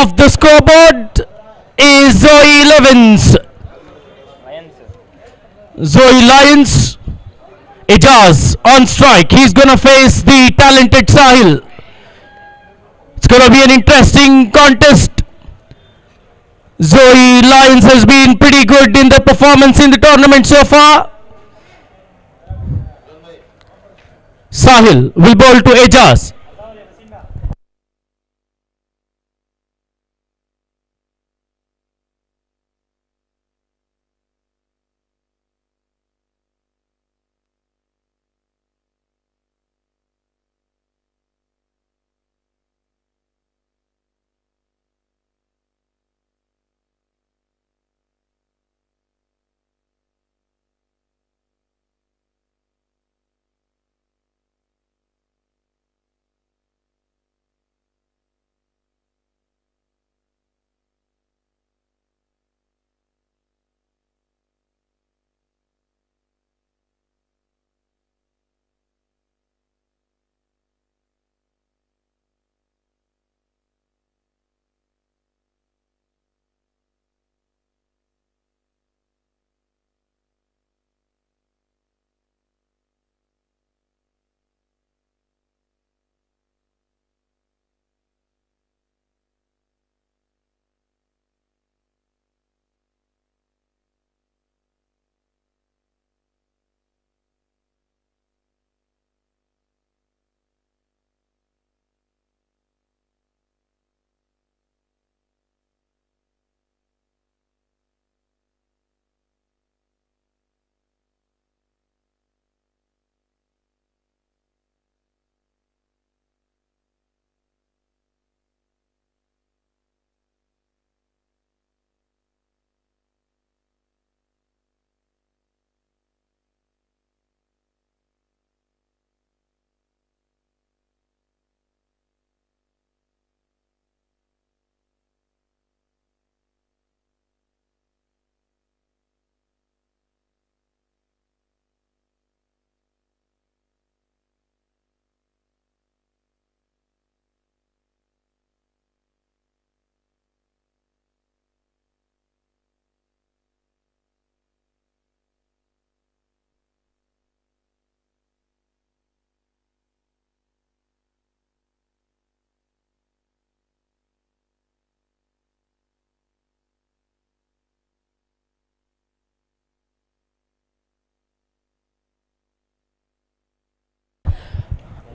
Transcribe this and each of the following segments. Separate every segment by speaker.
Speaker 1: of the scoreboard is Zoe Levins. Zoe Lyons. Ijaz on strike. He's gonna face the talented Sahil. It's gonna be an interesting contest. Zoe Lyons has been pretty good in the performance in the tournament so far. Sahil will bowl to Ijaz.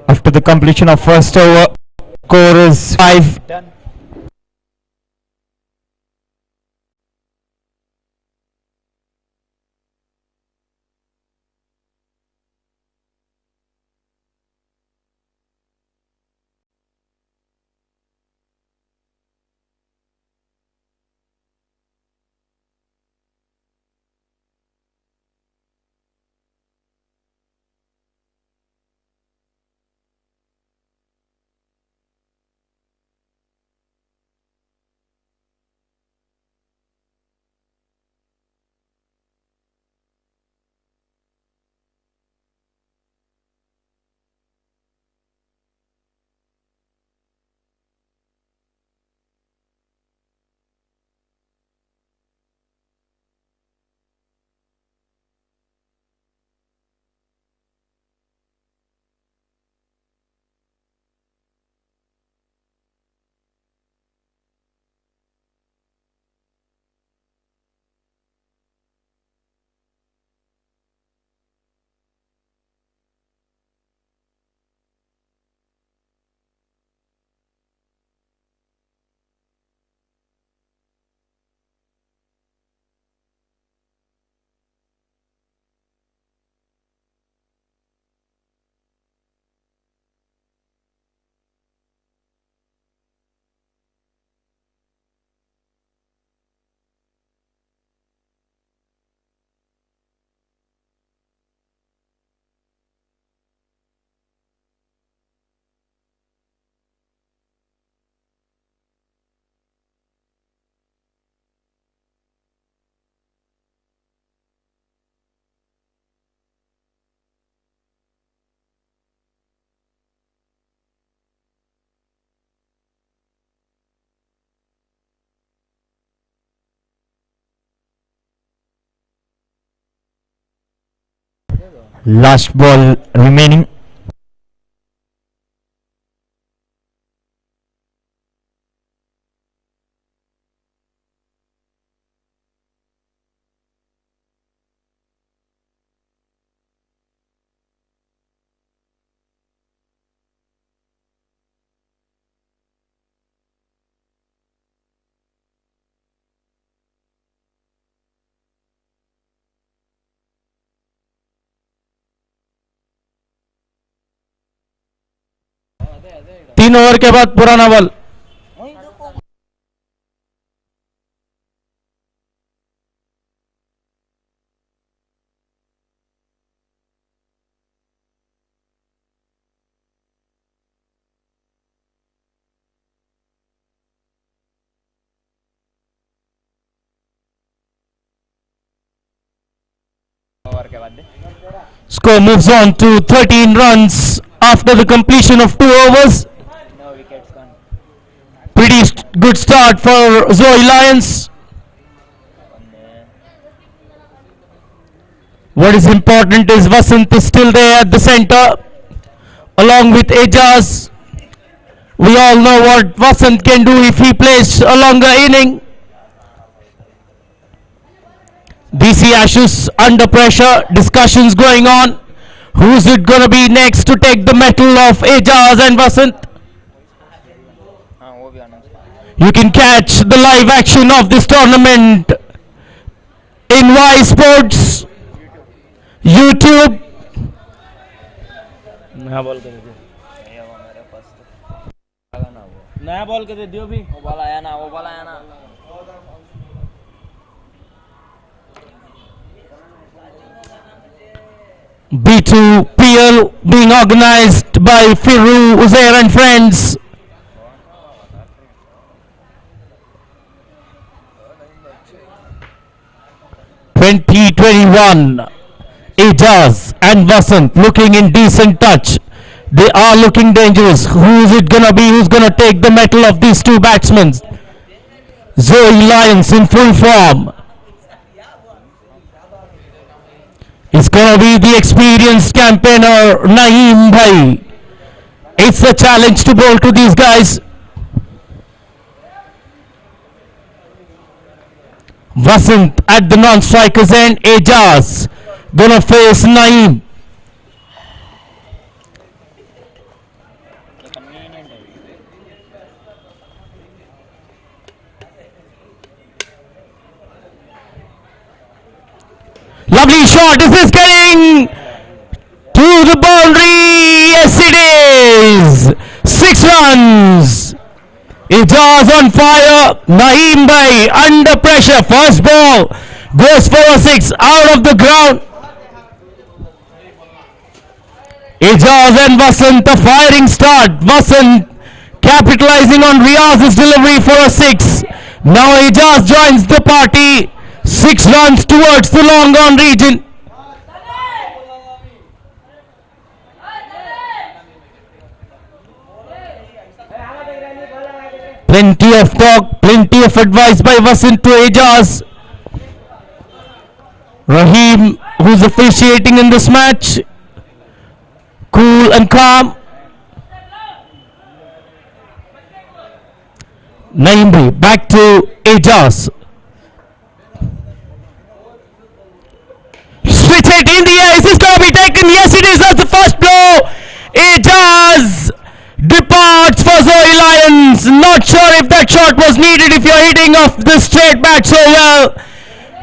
Speaker 1: After the completion of first over, score is 5.
Speaker 2: Last ball remaining.
Speaker 1: तीन over के बाद पुराना ball. Score moves on to 13 runs after the completion of 2 overs. Pretty good start for Zoe Lions. What is important is Vasant is still there at the center along with Ajaz. We all know what Vasant can do if he plays a longer inning. DC Ashes under pressure, discussions going on. Who's it going to be next to take the metal of Ajaz and Vasant? You can catch the live action of this tournament in Y Sports YouTube. नया ball कर दे. नया ball कर दे दियो भी. वो ball आया ना. B2PL being organized by Firu, Uzair and friends. (2021) Ajaz and Vasant looking in decent touch. They are looking dangerous. Who is it gonna be? Who's gonna take the metal of these two batsmen? Zoe Lions in full form. It's gonna be the experienced campaigner Naeem Bhai. It's a challenge to bowl to these guys. Vasant at the non-strikers end. Ajaz gonna face Naeem. Lovely shot. Is this getting to the boundary? Yes, it is. 6 runs. Ajaz on fire. Naeem Bhai under pressure. First ball goes for a 6 out of the ground. Ajaz and Vasant a firing start. Vasant capitalizing on Riyaz's delivery for a 6. Now Ajaz joins the party. 6 runs towards the long on region. Plenty of talk, plenty of advice by Vasant to Ajaz. Rahim, who's officiating in this match, cool and calm. Naeem Bhai back to Ajaz. Switch hit in the air. Is this going to be taken? Yes, it is. That's the first blow. Ajaz departs for Zoe Lions. Not sure if that shot was needed if you're hitting off the straight bat so well.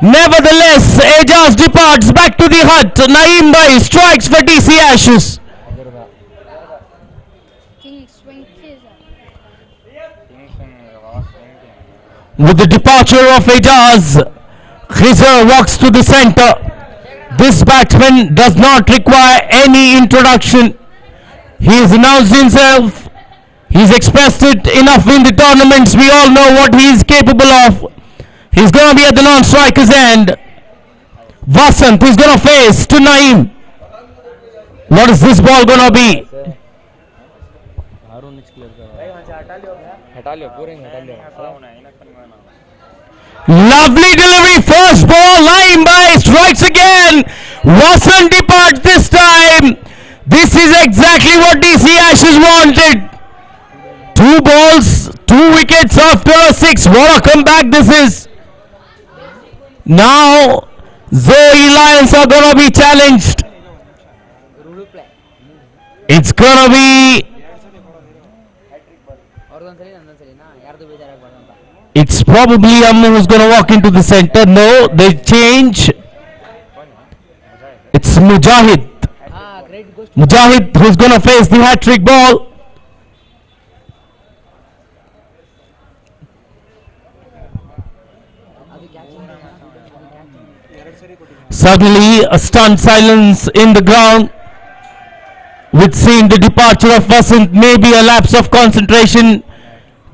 Speaker 1: Nevertheless, Ajaz departs back to the hut. Naeem Bhai strikes for DC Ashes. With the departure of Ajaz, Khizar walks to the center. This batsman does not require any introduction. He has announced himself. He's expressed it enough in the tournaments. We all know what he is capable of. He's going to be at the non-striker's end. Vasant is going to face to Naeem. What is this ball going to be? Lovely delivery, first ball, Naeem Bhai strikes again Vasant departs this time. This is exactly what DC Ashes wanted. 2 balls, 2 wickets after a 6. What a comeback this is. Now, Zoe Lions are gonna be challenged. It's gonna be. It's probably Ammu who's gonna walk into the center. No, they change. It's Mujahid. Mujahid who's gonna face the hat-trick ball. Suddenly, a stunned silence in the ground. With seeing the departure of Vasant, maybe a lapse of concentration.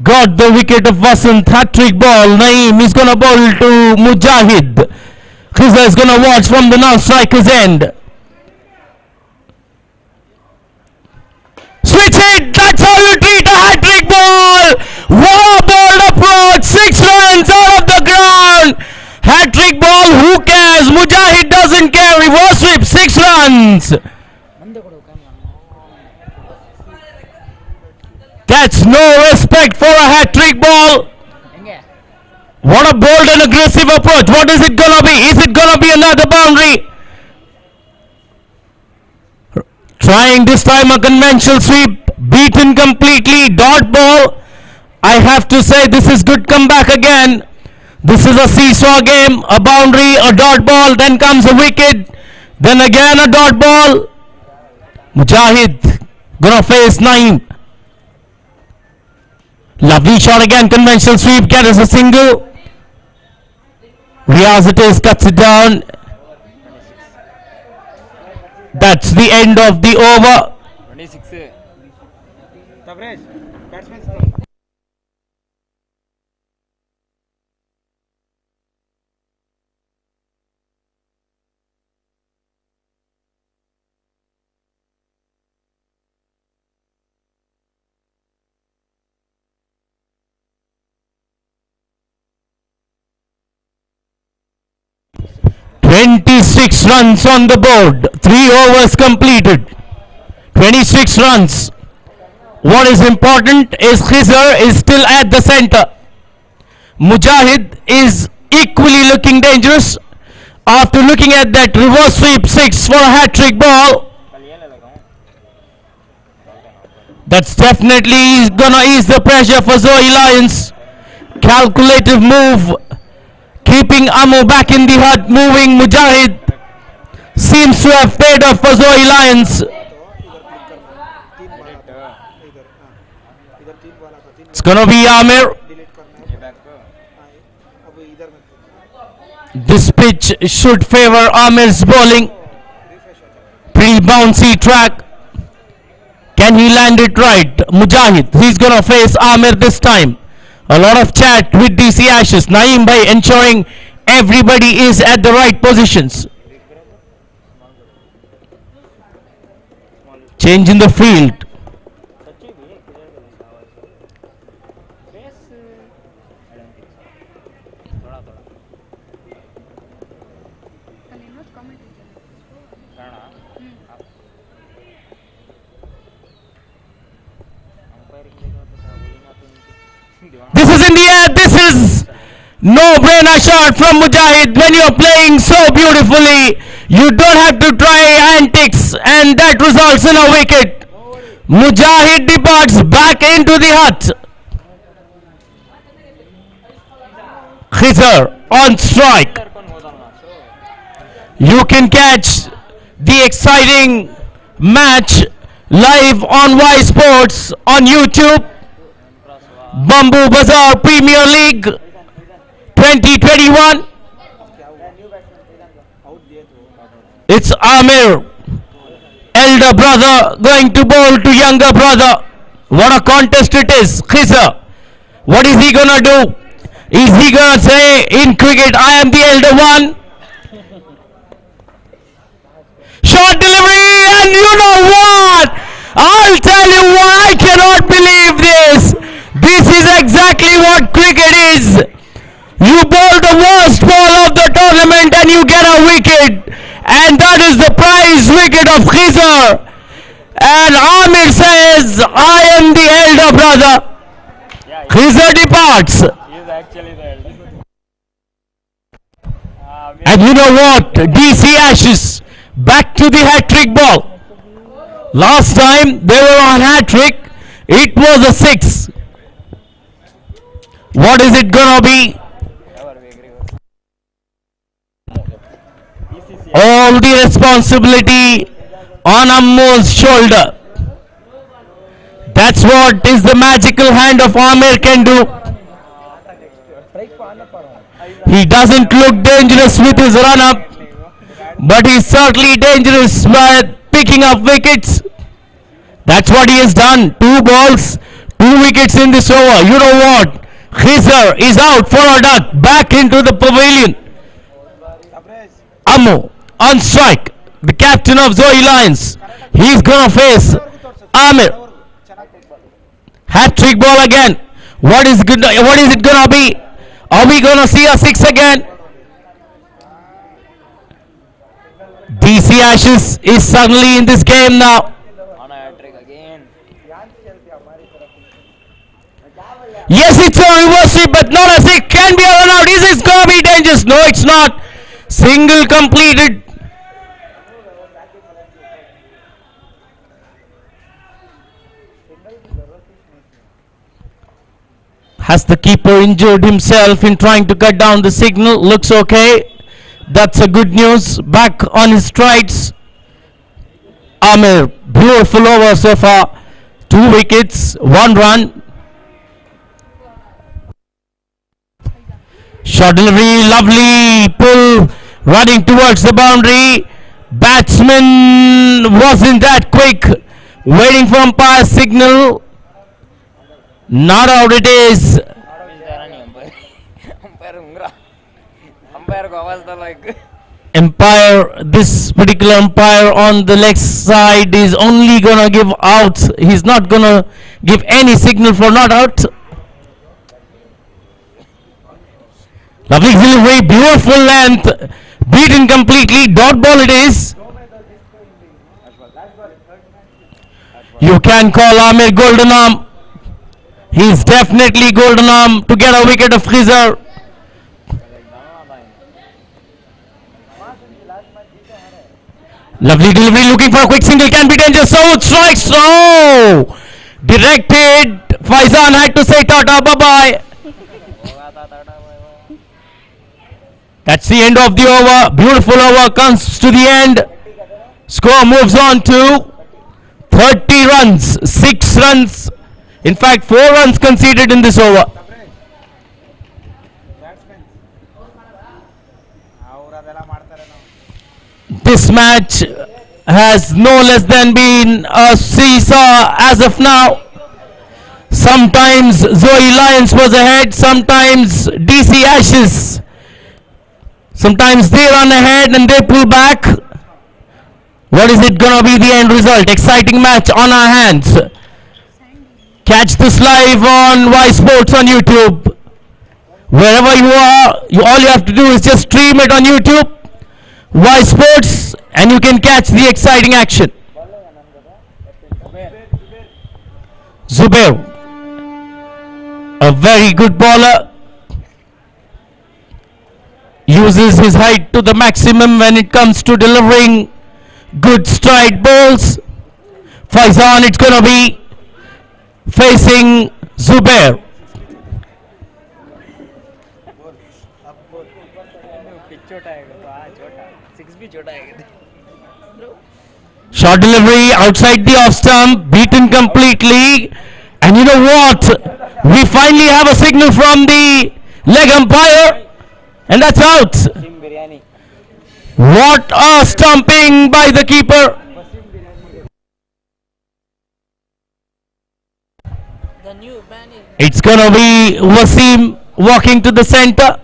Speaker 1: Got the wicket of Vasant, hat-trick ball. Naeem is gonna bowl to Mujahid. Khiza is gonna watch from the now striker's end. Switch it! That's how you treat a hat-trick ball! What a bold approach! 6 runs out of the ground! Hat-trick ball, who cares? Mujahid doesn't care. Reverse sweep, 6 runs! That's no respect for a hat-trick ball. What a bold and aggressive approach. What is it gonna be? Is it gonna be another boundary? Trying this time a conventional sweep. Beaten completely. Dot ball. I have to say this is good comeback again. This is a seesaw game. A boundary, a dot ball, then comes a wicket. Then again a dot ball. Mujahid gonna face Naeem. Lovely shot again, conventional sweep, carries a single. Riaz it is, cuts it down. That's the end of the over.
Speaker 3: 26.
Speaker 4: batsman.
Speaker 1: 26 runs on the board. 3 overs completed. 26 runs. What is important is Khizar is still at the center. Mujahid is equally looking dangerous. After looking at that reverse sweep 6 for a hat-trick ball, that's definitely gonna ease the pressure for Zoe Lions. Calculative move, keeping Ammu back in the hut, moving Mujahid. Seems to have paid off for Zoe Lions. It's gonna be Amir. This pitch should favor Amir's bowling. Pretty bouncy track. Can he land it right? Mujahid, he's gonna face Amir this time. A lot of chat with DC Ashes. Naeem bhai ensuring everybody is at the right positions. Change in the field. This is in the air. This is no-brainer shot from Mujahid. When you're playing so beautifully, you don't have to try antics, and that results in a wicket. Mujahid departs back into the hut. Khizar on strike. You can catch the exciting match live on Y Sports on YouTube. Bamboo Bazaar Premier League 2021. It's Amir, elder brother, going to bowl to younger brother. What a contest it is. Khizar, what is he gonna do? Is he gonna say in cricket, I am the elder one? Short delivery, and you know what? I'll tell you what, I cannot believe this. This is exactly what cricket is. You bowl the worst ball of the tournament and you get a wicket. And that is the prize wicket of Khizar. And Amir says, I am the elder brother. Khizar departs.
Speaker 3: He is actually the eldest.
Speaker 1: And you know what? DC Ashes back to the hat-trick ball. Last time they were on hat-trick. It was a 6. What is it gonna be? All the responsibility on Ammo's shoulder. That's what is the magical hand of Amir can do. He doesn't look dangerous with his run-up, but he's certainly dangerous by picking up wickets. That's what he has done. 2 balls, 2 wickets in this over. You know what? Khizar is out for a duck. Back into the pavilion. Ammo on strike. The captain of Zoe Lions. He's gonna face Amir. Hat-trick ball again. What is it gonna be? Are we gonna see a 6 again? DC Ashes is suddenly in this game now.
Speaker 3: On a hat-trick again.
Speaker 1: Yes, it's a reverse sweep, but not a 6. Can be a run out. Is this gonna be dangerous? No, it's not. Single completed. Has the keeper injured himself in trying to cut down the signal? Looks okay. That's a good news. Back on his strides. Amir, beautiful over so far. 2 wickets, 1 run. Short delivery, lovely pull, running towards the boundary. Batsman wasn't that quick. Waiting for umpire's signal. Not out it is.
Speaker 3: Umpire को आवाज दो like.
Speaker 1: Umpire, this particular umpire on the leg side is only gonna give out. He's not gonna give any signal for not out. Lovely delivery, beautiful length, beaten completely. Dot ball it is. You can call Amir golden arm. He's definitely golden arm to get a wicket of Khizar. Lovely delivery, looking for a quick single, can be dangerous. Out strikes. Oh! Directed. Faizan had to say tata, bye-bye. That's the end of the over. Beautiful over comes to the end. Score moves on to 30 runs. 6 runs. In fact, 4 runs conceded in this over. This match has no less than been a seesaw as of now. Sometimes Zoe Lions was ahead, sometimes DC Ashes. Sometimes they run ahead and they pull back. What is it gonna be the end result? Exciting match on our hands. Catch this live on Y Sports on YouTube. Wherever you are, all you have to do is just stream it on YouTube. Y Sports, and you can catch the exciting action. Zubair, a very good bowler, uses his height to the maximum when it comes to delivering good stride balls. Faizan, it's gonna be facing Zubair. Short delivery outside the off stump, beaten completely. And you know what? We finally have a signal from the leg umpire, and that's out. What a stumping by the keeper. It's gonna be Wasim walking to the center.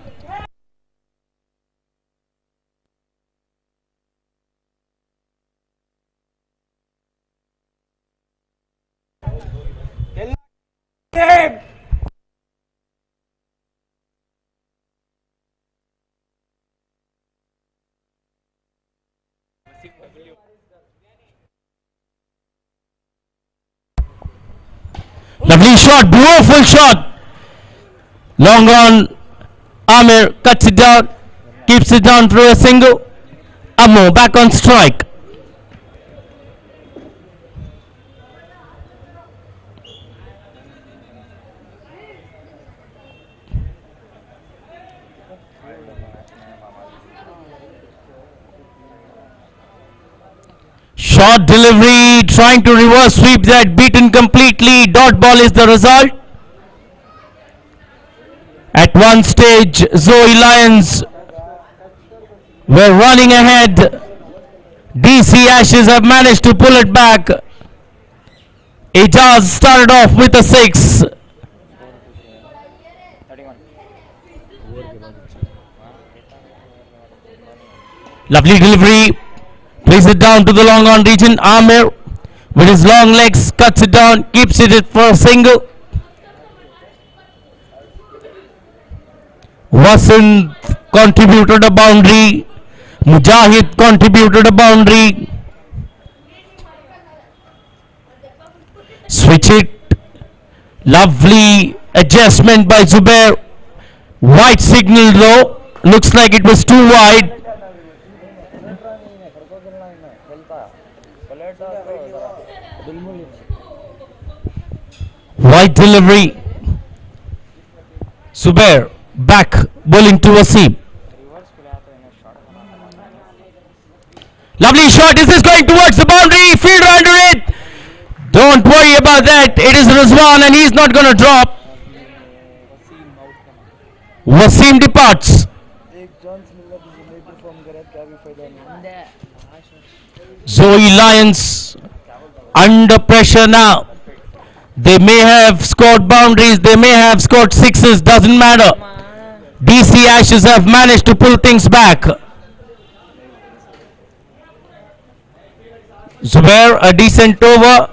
Speaker 1: Lovely shot, beautiful shot. Long on. Amir cuts it down, keeps it down through a single. Ammo back on strike. Short delivery, trying to reverse sweep that, beaten completely. Dot ball is the result. At one stage, Zoe Lions were running ahead. DC Ashes have managed to pull it back. Ijaz started off with a 6.
Speaker 3: 31.
Speaker 1: Lovely delivery. Plays it down to the long on region. Amir with his long legs cuts it down, keeps it for a single. Vasant contributed a boundary. Mujahid contributed a boundary. Switch it. Lovely adjustment by Zubair. White signal though. Looks like it was too wide. White delivery. Zubair back bowling to Wasim. Lovely shot. Is this going towards the boundary? Fielder under it. Don't worry about that. It is Rizwan and he's not going to drop. Wasim departs. Zoe Lions under pressure now. They may have scored boundaries, they may have scored sixes, doesn't matter. DC Ashes have managed to pull things back. Zubair, a decent over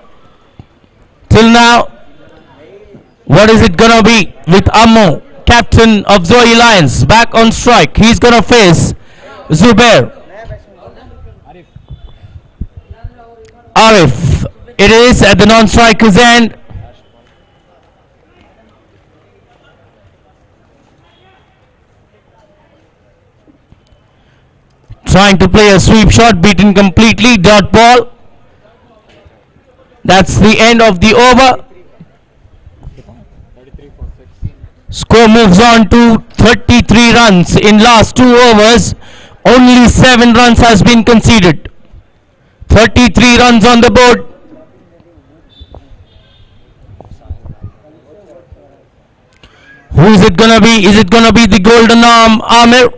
Speaker 1: till now. What is it gonna be with Ammo, captain of Zoe Lions, back on strike? He's gonna face Zubair. Arif, it is at the non-striker's end. Trying to play a sweep shot, beaten completely, dot ball. That's the end of the over. Score moves on to 33 runs in last 2 overs. Only 7 runs has been conceded. 33 runs on the board. Who is it gonna be? Is it gonna be the golden arm, Amir?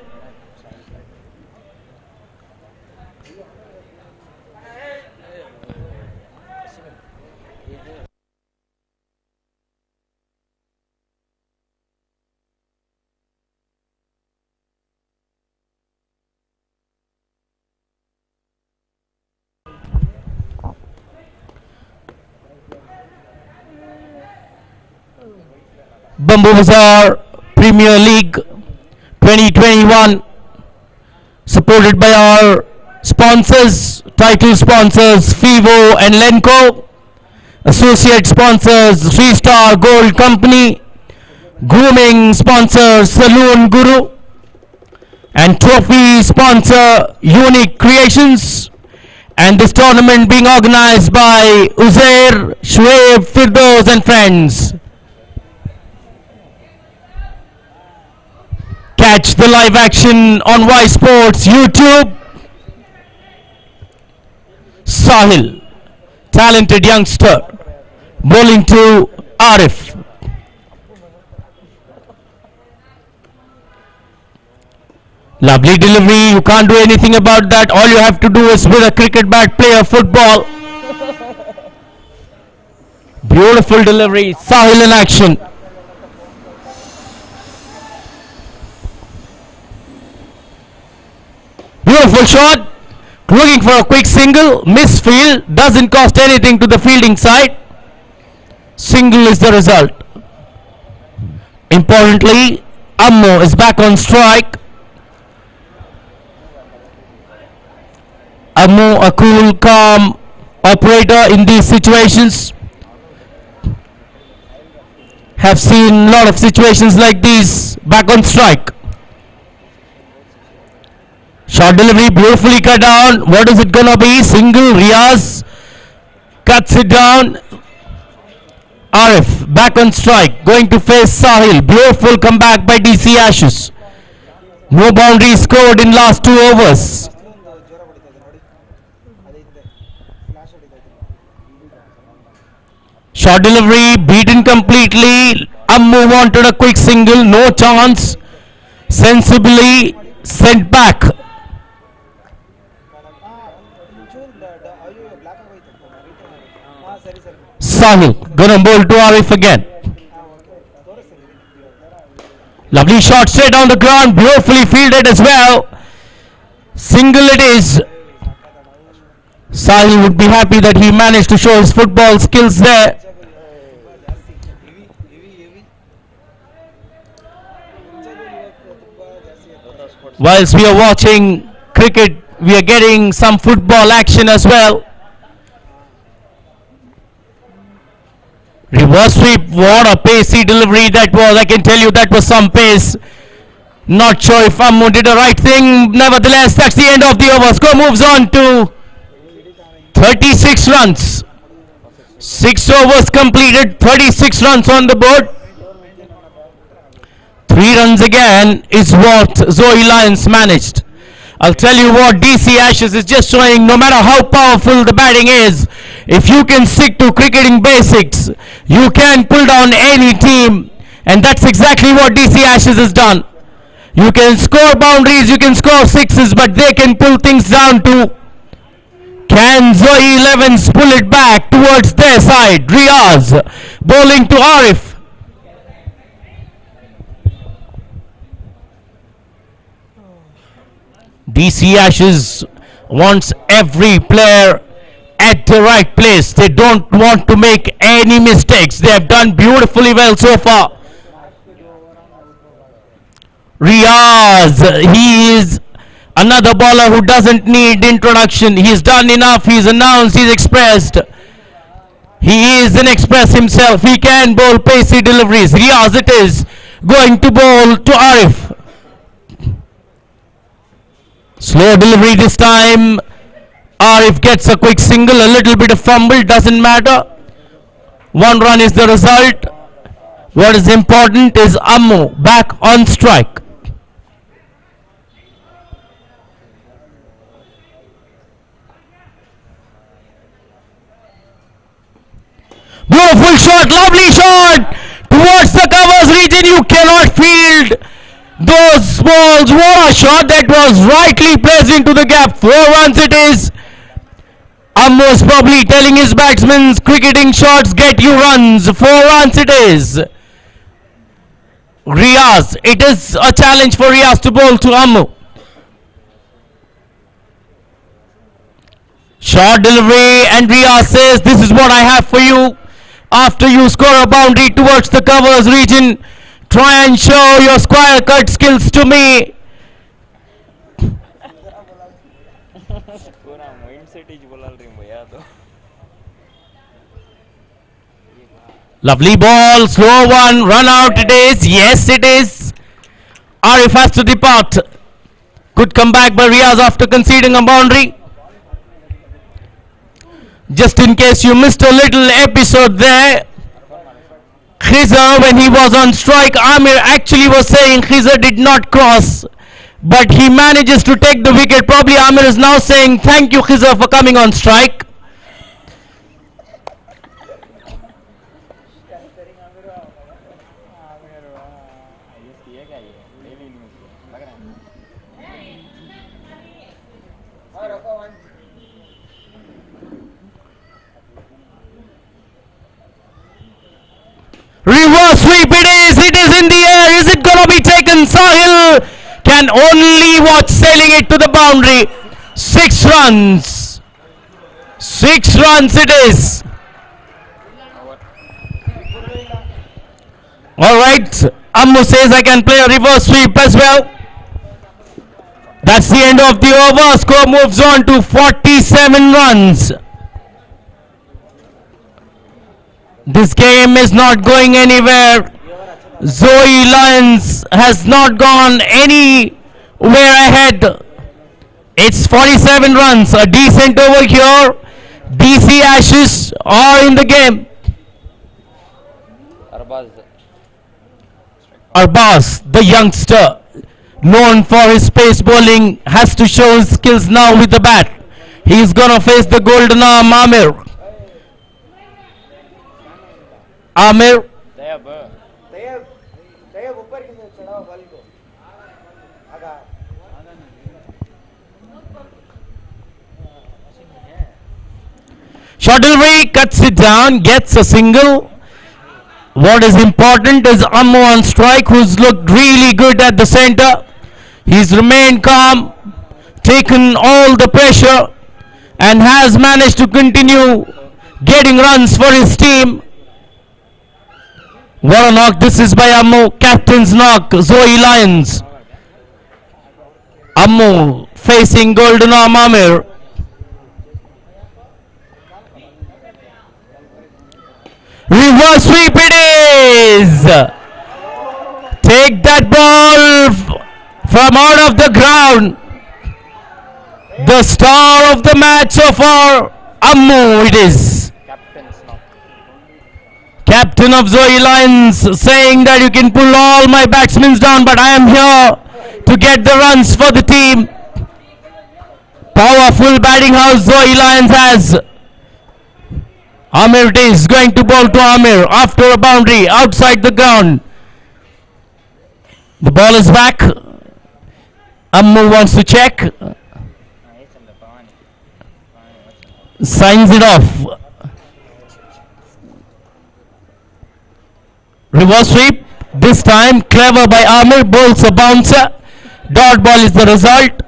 Speaker 1: Bambu Bazaar Premier League 2021, supported by our sponsors, title sponsors Fivo and Lenco, associate sponsors 3-Star Gold Company, grooming sponsor Saloon Guru, and trophy sponsor Unique Creations. And this tournament being organized by Uzair, Shoaib, Firdaus and friends. Catch the live action on Y Sports YouTube. Sahil, talented youngster, bowling to Arif. Lovely delivery, you can't do anything about that. All you have to do is with a cricket bat play a football. Beautiful delivery, Sahil in action. Beautiful shot, looking for a quick single, misfield, doesn't cost anything to the fielding side. Single is the result. Importantly, Ammo is back on strike. Ammo, a cool, calm operator in these situations. have seen a lot of situations like these. Back on strike. Short delivery, beautifully cut down. What is it gonna be? Single. Riaz cuts it down. Arif back on strike, going to face Sahil. Beautiful comeback by DC Ashes. No boundary scored in last 2 overs. Short delivery beaten completely. Ammu wanted a quick single, no chance. Sensibly sent back. Sahil gonna bowl to Arif again. Lovely shot straight on the ground, beautifully fielded as well. Single it is. Sahil would be happy that he managed to show his football skills there. Whilst we are watching cricket, we are getting some football action as well. Reverse sweep, what a pacey delivery that was. I can tell you that was some pace. Not sure if Ammu did the right thing. Nevertheless, that's the end of the over. Score moves on to 36 runs. 6 overs completed, 36 runs on the board. 3 runs again is what Zoe Lyons managed. I'll tell you what, DC Ashes is just showing no matter how powerful the batting is, if you can stick to cricketing basics, you can pull down any team. And that's exactly what DC Ashes has done. You can score boundaries, you can score sixes, but they can pull things down too. Can Zoe 11s pull it back towards their side? Riaz bowling to Arif. DC Ashes wants every player at the right place. They don't want to make any mistakes. They have done beautifully well so far. Riaz, he is another bowler who doesn't need introduction. He's done enough. He's announced. He's expressed. He is an express himself. He can bowl pacey deliveries. Riaz it is going to bowl to Arif. Slow delivery this time. Arif gets a quick single. A little bit of fumble. Doesn't matter. 1 run is the result. What is important is Ammu back on strike. Beautiful shot, lovely shot towards the covers region. You cannot field those balls. What a shot that was rightly placed into the gap. 4 runs it is. Ammu is probably telling his batsmen, cricketing shots get you runs. 4 runs it is. Riaz, it is a challenge for Riaz to bowl to Ammu. Short delivery and Riaz says, this is what I have for you. After you score a boundary towards the covers region, try and show your square cut skills to me.
Speaker 3: पूरा mindset ही बोला रही हूँ भैया तो
Speaker 1: Lovely ball, slow one, run out it is. Yes, it is. Arif has to depart. Good comeback by Riaz after conceding a boundary. Just in case you missed a little episode there, Khizar, when he was on strike, Amir actually was saying Khizar did not cross, but he manages to take the wicket. Probably Amir is now saying thank you Khizar for coming on strike. Reverse sweep it is in the air. Is it gonna be taken? Sahil can only watch sailing it to the boundary. 6 runs. 6 runs it is. Alright, Ammu says I can play a reverse sweep as well. That's the end of the over. Score moves on to 47 runs. This game is not going anywhere. Zoe Lyons has not gone anywhere ahead. It's 47 runs, a decent over here. DC Ashes are in the game.
Speaker 3: Arbaz.
Speaker 1: Arbaz, the youngster, known for his pace bowling, has to show his skills now with the bat. He's gonna face the golden arm Amir. Amir,
Speaker 3: Dayab.
Speaker 1: short delivery, cuts it down, gets a single. What is important is Ammu on strike, who's looked really good at the center. He's remained calm, taken all the pressure, and has managed to continue getting runs for his team. What a knock this is by Ammu. Captain's knock, Zoe Lyons. Ammu facing Golden Arm Amir. Reverse sweep it is! Take that ball from out of the ground. The star of the match so far, Ammu it is.
Speaker 3: Captain's knock.
Speaker 1: Captain of Zoe Lions saying that you can pull all my batsmen down, but I am here to get the runs for the team. Powerful batting house Zoe Lions has. Amir it is going to bowl to Amir after a boundary outside the ground. The ball is back. Ammu wants to check. Signs it off. Reverse sweep. This time clever by Amir, bowls a bouncer. Dot ball is the result.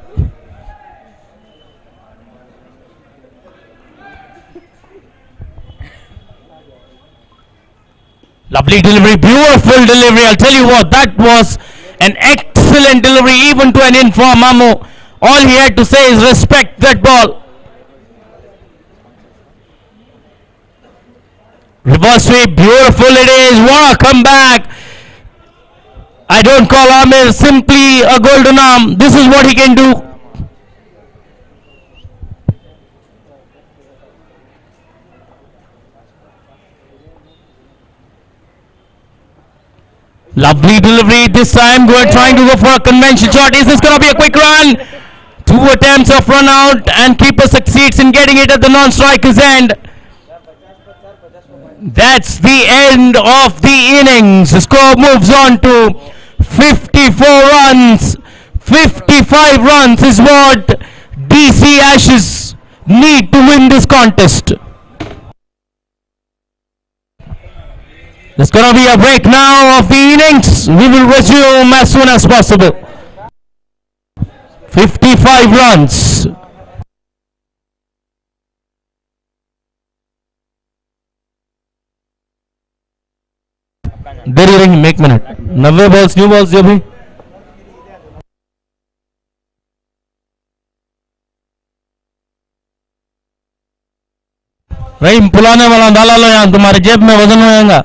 Speaker 1: Lovely delivery, beautiful delivery. I'll tell you what, that was an excellent delivery even to an in-form Ammu. All he had to say is respect that ball. Reverse sweep, beautiful it is. What a comeback. I don't call Amir simply a golden arm. This is what he can do. Lovely delivery this time. We're trying to go for a conventional shot. Is this going to be a quick run? 2 attempts of run out and keeper succeeds in getting it at the non-striker's end. That's the end of the innings. The score moves on to 54 runs. 55 runs is what DC Ashes need to win this contest. There's gonna be a break now of the innings. We will resume as soon as possible. 55 runs. देरी रहेंगी एक minute. 90 balls new balls जो भी रही पुलाने वाला डाला लो यहाँ तुम्हारे जेब में वजन होएगा.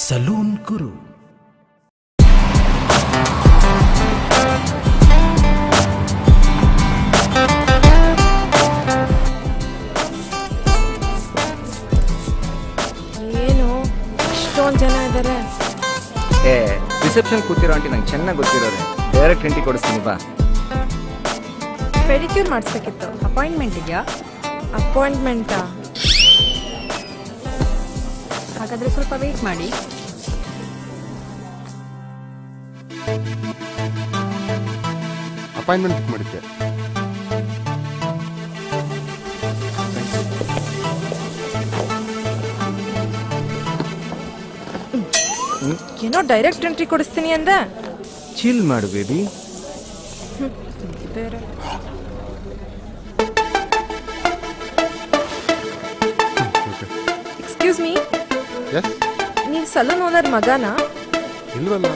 Speaker 4: सलून गुरु
Speaker 5: ಏನು ಇಷ್ಟೊಂದು ಜನ ಇದ್ದಾರೆ.
Speaker 6: ರಿಸೆಪ್ಷನ್ ಕೂತಿರೋ ಆಂಟಿ ನಂಗೆ ಚೆನ್ನಾಗಿ ಗೊತ್ತಿರೋರೆ. ಡೈರೆಕ್ಟ್ ಎಂಟ್ರಿ ಕೊಡಿಸ್ತೀನಿ ಬಾ.
Speaker 5: ಪೆಡಿಕ್ಯೂರ್ ಮಾಡಿಸ್ಬೇಕಿತ್ತು. ಅಪಾಯಿಂಟ್ಮೆಂಟ್ ಇದೆಯಾ? ಅಪಾಯಿಂಟ್ಮೆಂಟಾ? ಹಾಗಾದರೆ ಸ್ವಲ್ಪ ವೆಯ್ಟ್ ಮಾಡಿ.
Speaker 7: ಅಪಾಯಿಂಟ್ಮೆಂಟ್ ಬುಕ್ ಮಾಡಿದ್ದೆ.
Speaker 5: ಏನೋ ಡೈರೆಕ್ಟ್ ಎಂಟ್ರಿ ಕೊಡಿಸ್ತೀನಿ ಅಂದ.
Speaker 6: ಚಿಲ್ ಮಾಡು ಬೇಬಿ.
Speaker 5: ಬೇರೆ ಎಕ್ಸ್ಕ್ಯೂಸ್ ಮೀ,
Speaker 7: ಎಸ್
Speaker 5: ನೀವು ಸಲೂನ್ ಓನರ್ ಮಗನಾ?
Speaker 7: ಇಲ್ವಲ್ಲ.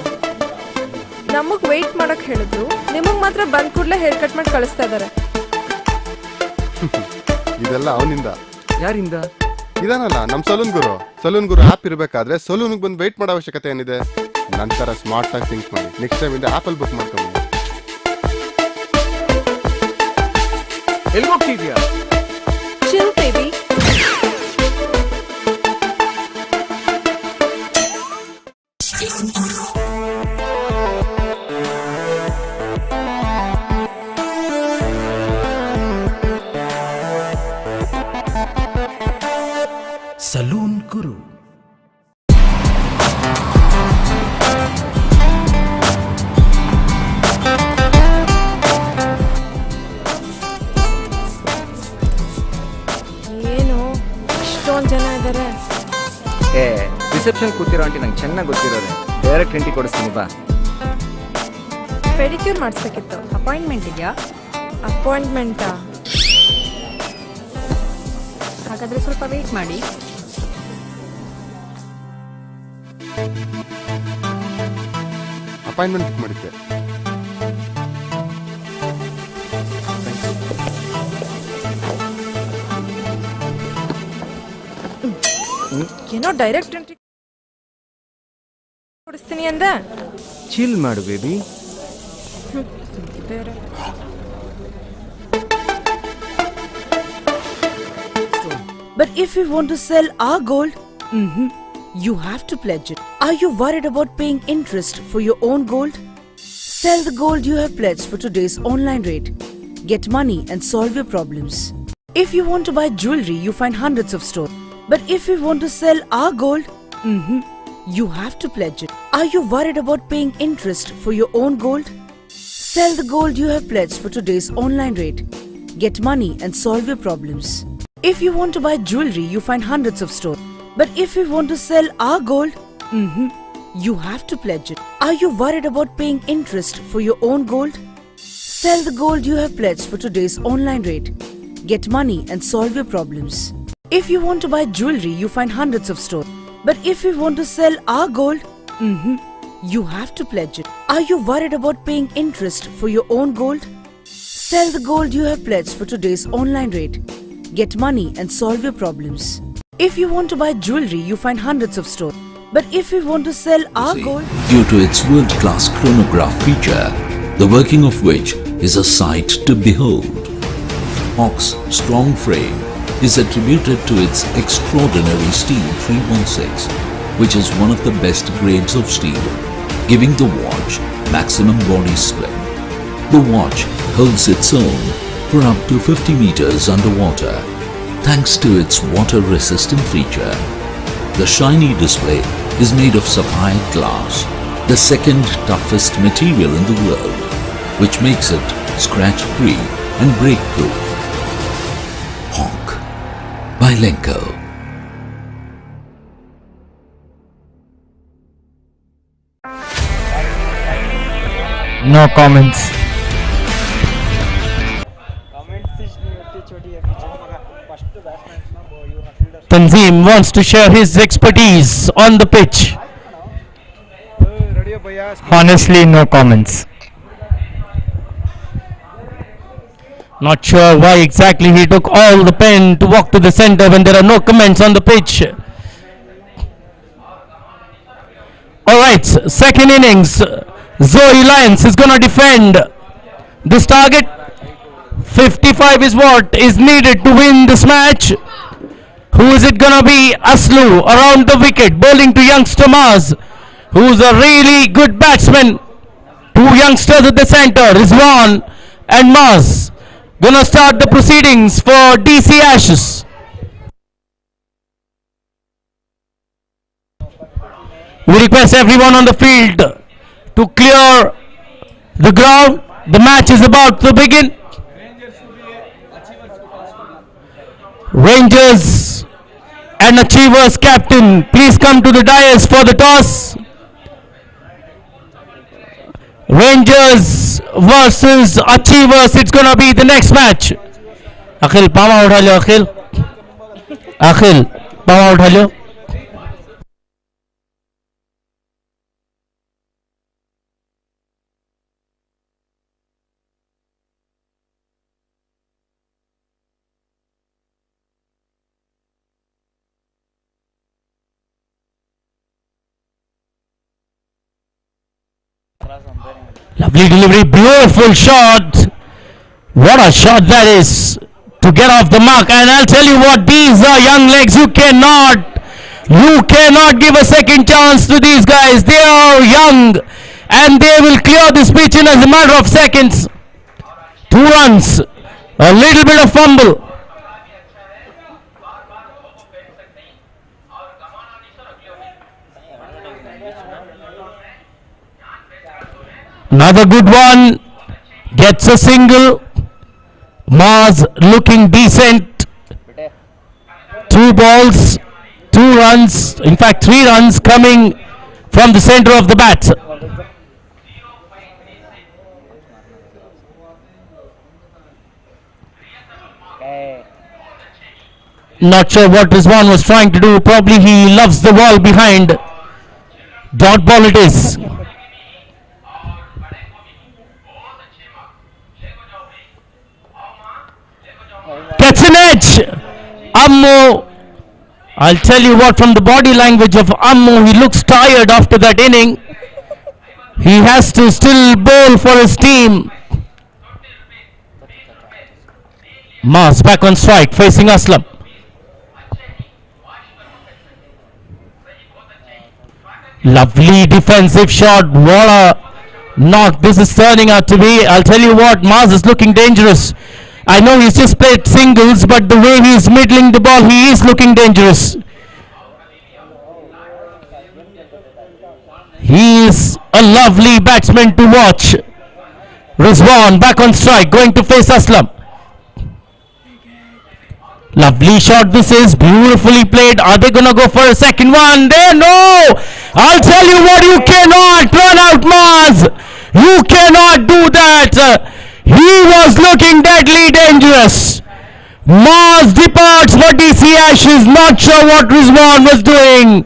Speaker 5: ನಮಗ್ ವೆಯ್ಟ್ ಮಾಡಕ್ ಹೇಳಿದ್ರು, ನಿಮಗ್ ಮಾತ್ರ ಬಂದ್ ಕೂಡಲೇ ಹೇರ್ ಕಟ್ ಮಾಡಿ ಕಳಿಸ್ತಾ ಇದಾರೆ.
Speaker 7: ಇದೆಲ್ಲ ಅವನಿಂದ.
Speaker 6: ಯಾರಿಂದ?
Speaker 7: ಇದಾನಲ್ಲ ನಮ್ ಸಲೂನ್ ಗುರು ಆಪ್ ಇರಬೇಕಾದ್ರೆ ಸಲೂನ್ಗೆ ಬಂದು ವೆಯ್ಟ್ ಮಾಡೋ ಅವಶ್ಯಕತೆ ಏನಿದೆ? ನಂತರ ಸ್ಮಾರ್ಟ್ ಆಗಿ ಥಿಂಕ್ ಮಾಡಿ ನೆಕ್ಸ್ಟ್ ಟೈಮ್ ಇಂದ ಆಪಲ್ ಬುಕ್ ಮಾಡ್ಕೊಂಡು.
Speaker 6: ಎಲ್ಲಿ ಹೋಗ್ತಿದ್ಯಾ?
Speaker 5: Chill baby.
Speaker 4: ಸಲೂನ್ ಗುರು.
Speaker 5: ಏನು ಇಷ್ಟೊಂದು ಜನ ಇದ್ದಾರೆ?
Speaker 6: ರಿಸೆಪ್ಷನ್ ಕೂತಿರೋ ಆಂಟಿ ನಂಗೆ ಚೆನ್ನಾಗಿ ಗೊತ್ತಿರೋರೆ, ಡೈರೆಕ್ಟ್ ಎಂಟ್ರಿ ಕೊಡಿಸ್ತೀನಿ ಬಾ.
Speaker 5: ಪೆಡಿಕ್ಯೂರ್ ಮಾಡಿಸ್ಬೇಕಿತ್ತು. ಅಪಾಯಿಂಟ್ಮೆಂಟ್ ಇದೆಯಾ? ಅಪಾಯಿಂಟ್ಮೆಂಟಾ? ಹಾಗಾದ್ರೆ ಸ್ವಲ್ಪ ವೇಟ್ ಮಾಡಿ.
Speaker 7: ಅಪಾಯಿಂಟ್ಮೆಂಟ್ ಬುಕ್ ಮಾಡಿದ್ದೆ.
Speaker 5: ಏನೋ ಡೈರೆಕ್ಟ್ ಎಂಟ್ರಿ ಕೊಡಿಸ್ತೀನಿ ಅಂದ.
Speaker 6: ಚಿಲ್ ಮಾಡು ಬೇಬಿ.
Speaker 5: ಬೇರೆ
Speaker 8: But if we want to sell our gold, you have to pledge it. Are you worried about paying interest for your own gold? Sell the gold you have pledged for today's online rate. Get money and solve your problems. If you want to buy jewelry, you find hundreds of stores. But if we want to sell our gold, you have to pledge it. Are you worried about paying interest for your own gold? Sell the gold you have pledged for today's online rate. Get money and solve your problems. If you want to buy jewelry, you find hundreds of stores. But if we want to sell our gold, you have to pledge it. Are you worried about paying interest for your own gold? Sell the gold you have pledged for today's online rate. Get money and solve your problems. If you want to buy jewelry, you find hundreds of stores. But if we want to sell our gold, you have to pledge it. Are you worried about paying interest for your own gold? Sell the gold you have pledged for today's online rate. Get money and solve your problems. If you want to buy jewelry, you find hundreds of stores. But if we want to sell our gold,
Speaker 9: due to its world-class chronograph feature, the working of which is a sight to behold. Hawk's strong frame is attributed to its extraordinary steel 316, which is one of the best grades of steel, giving the watch maximum body strength. The watch holds its own for up to 50 meters underwater, thanks to its water-resistant feature. The shiny display is made of sapphire glass, the second toughest material in the world, which makes it scratch-free and break-proof. Hawk by Lenco.
Speaker 2: No comments.
Speaker 1: Tanzim wants to share his expertise on the pitch.
Speaker 2: Honestly, no comments.
Speaker 1: Not sure why exactly he took all the pen to walk to the center when there are no comments on the pitch. Alright, second innings. Zoe Lyons is going to defend this target. 55 is what is needed to win this match. Who is it going to be? Aslu around the wicket, bowling to youngster Maz, who's a really good batsman. Two youngsters at the center, Rizwan and Maz. Gonna start the proceedings for DC Ashes. We request everyone on the field to clear the ground. The match is about to begin. Rangers and Achievers captain, please come to the dais for the toss. Rangers versus Achievers. It's gonna be the next match. Akhil, पामा उठा लो अखिल. अखिल, पामा उठा लो. Lovely delivery, beautiful shot. What a shot that is to get off the mark. And I'll tell you what, these are young legs. You cannot give a second chance to these guys. They are young and they will clear this pitch in a matter of seconds. 2 runs, a little bit of fumble. Another good one, gets a single. Mars looking decent. 2 balls, 2 runs, in fact 3 runs coming from the center of the bat. Not sure what Rizwan was trying to do. Probably he loves the wall behind. Dot ball it is. Gets an edge. Ammo. I'll tell you what, from the body language of Ammo, he looks tired after that inning. He has to still bowl for his team. Mars back on strike, facing Aslam. Lovely defensive shot. What a knock this is turning out to be. I'll tell you what, Mars is looking dangerous. I know he's just played singles, but the way he's middling the ball, he is looking dangerous. He is a lovely batsman to watch. Rizwan back on strike, going to face Aslam. Lovely shot this is, beautifully played. Are they gonna go for a second one? There, no! I'll tell you what, you cannot run out Mars. You cannot do that. He was looking deadly dangerous. Mars departs for DC Ashes, not sure what Rizwan was doing.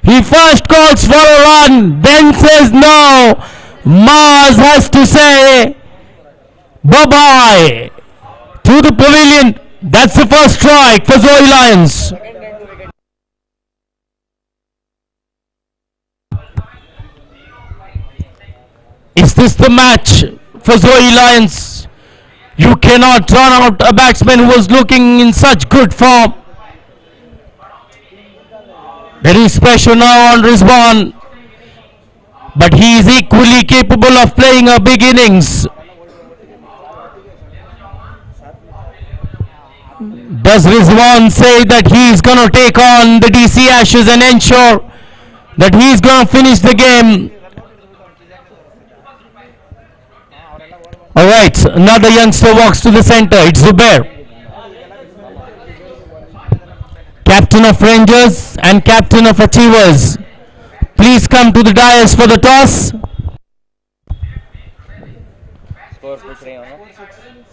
Speaker 1: He first calls for a run, then says no. Mars has to say bye-bye to the pavilion. That's the first strike for Zoe Lions. Is this the match for Zoe Lions? You cannot turn out a batsman who was looking in such good form. There is pressure now on Rizwan, but he is equally capable of playing a big innings. Does Rizwan say that he is going to take on the DC Ashes and ensure that he is going to finish the game? Alright, another youngster walks to the center. It's Zubair, captain of Rangers and captain of Achievers. Please come to the dais for the toss.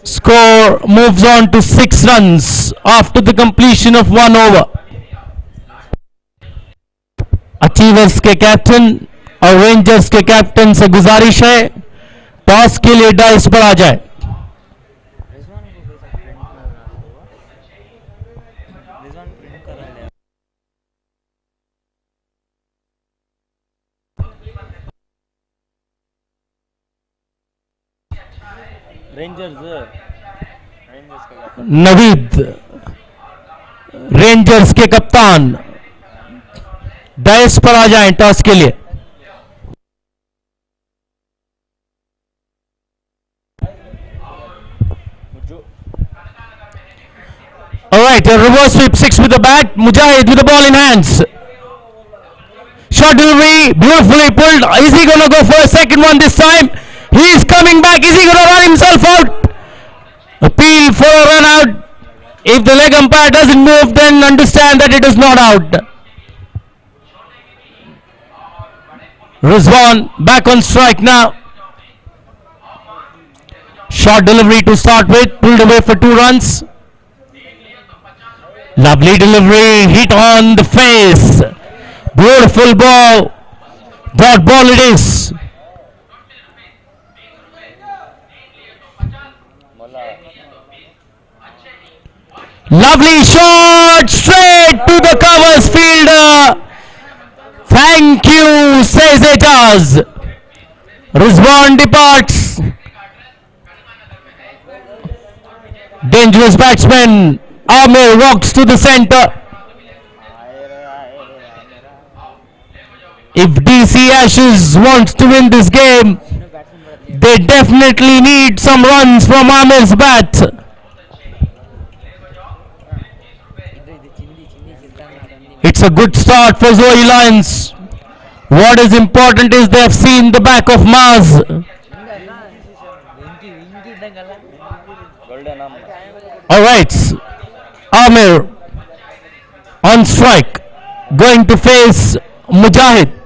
Speaker 1: Score moves on to 6 runs after the completion of 1 over. Achievers के captain और rangers के captain से गुजारिश है toss के लिए dice पर आ जाए. नवीद रेंजर्स के कप्तान डाइस पर आ जाएं टॉस के लिए. Alright, a reverse sweep 6 with the bat. Mujahid with the ball in hands. Short delivery, beautifully pulled. Is he gonna go for a second one this time? He is coming back. Is he gonna run himself out? Appeal for a run out. If the leg umpire doesn't move, then understand that it is not out. Rizwan back on strike now. Short delivery to start with, pulled away for 2 runs. Lovely delivery, hit on the face. Beautiful ball. Dot ball it is. Lovely shot, straight to the covers fielder. Thank you, says it does. Rizwan departs. Dangerous batsman. Amir walks to the center. If DC Ashes wants to win this game, they definitely need some runs from Amir's bat. It's a good start for Zoe Lions. What is important is they have seen the back of Mars. Alright, Amir on strike, going to face Mujahid.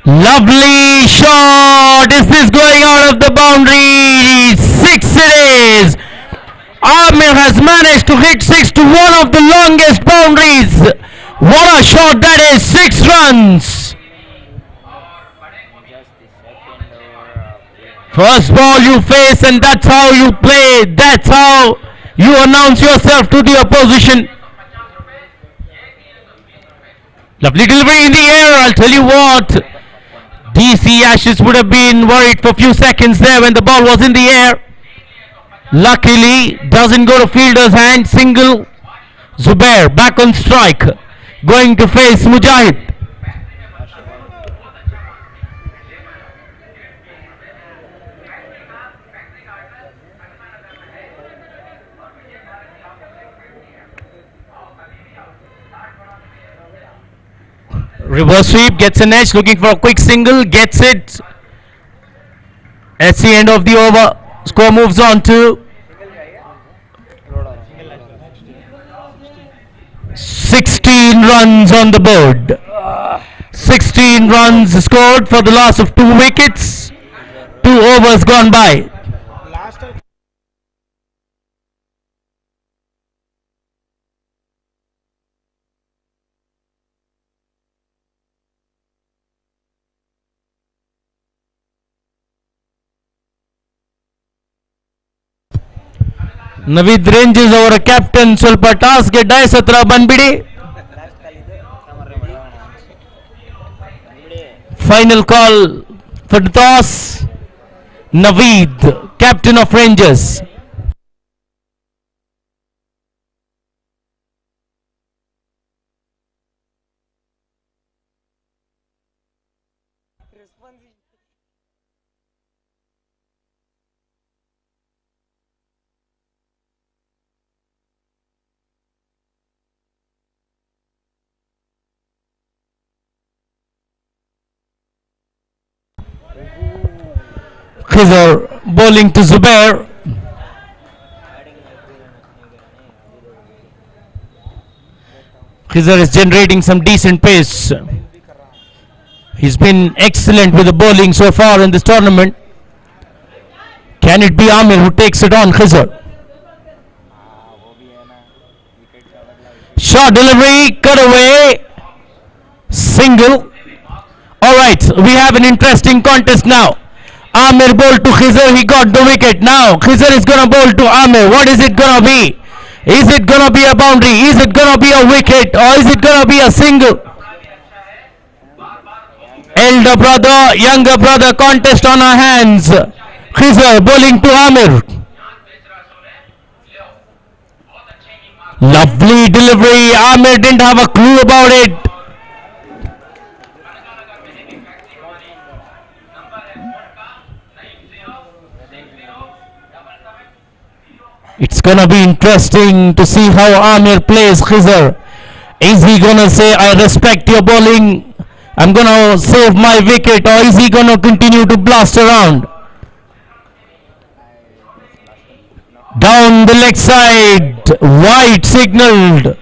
Speaker 1: Lovely shot. Is this going out of the boundary? 6 it is. Amir has managed to hit 6 to one of the longest boundaries. What a shot that is. 6 runs. First ball you face and that's how you play. That's how you announce yourself to the opposition. Lovely delivery in the air. I'll tell you what. DC Ashes would have been worried for a few seconds there when the ball was in the air. Luckily, doesn't go to fielder's hand. Single. Zubair back on strike. Going to face Mujahid. Reverse sweep, gets an edge, looking for a quick single, gets it. At the end of the over, score moves on to 16 runs on the board. 16 runs scored for the loss of 2 wickets. 2 overs gone by. Naveed ranges ಅವರ captain ಸ್ವಲ್ಪ ಟಾಸ್ಗೆ dies ಹತ್ರ ಬಂದ್ಬಿಡಿ. Final call for toss. Naveed, captain of rangers. Khizar bowling to Zubair. Khizar is generating some decent pace. He's been excellent with the bowling so far in this tournament. Can it be Amir who takes it on Khizar? Short delivery, cut away, single. Alright, we have an interesting contest now. Amir bowled to Khizar, he got the wicket. Now Khizar is gonna bowl to Amir. What is it gonna be? Is it gonna be a boundary? Is it gonna be a wicket? Or is it gonna be a single? Elder brother, younger brother contest on our hands. Khizar bowling to Amir. Lovely delivery. Amir didn't have a clue about it. It's gonna be interesting to see how Amir plays Khizar. Is he gonna say, I respect your bowling, I'm gonna save my wicket, or is he gonna continue to blast around? Down the leg side, wide signaled.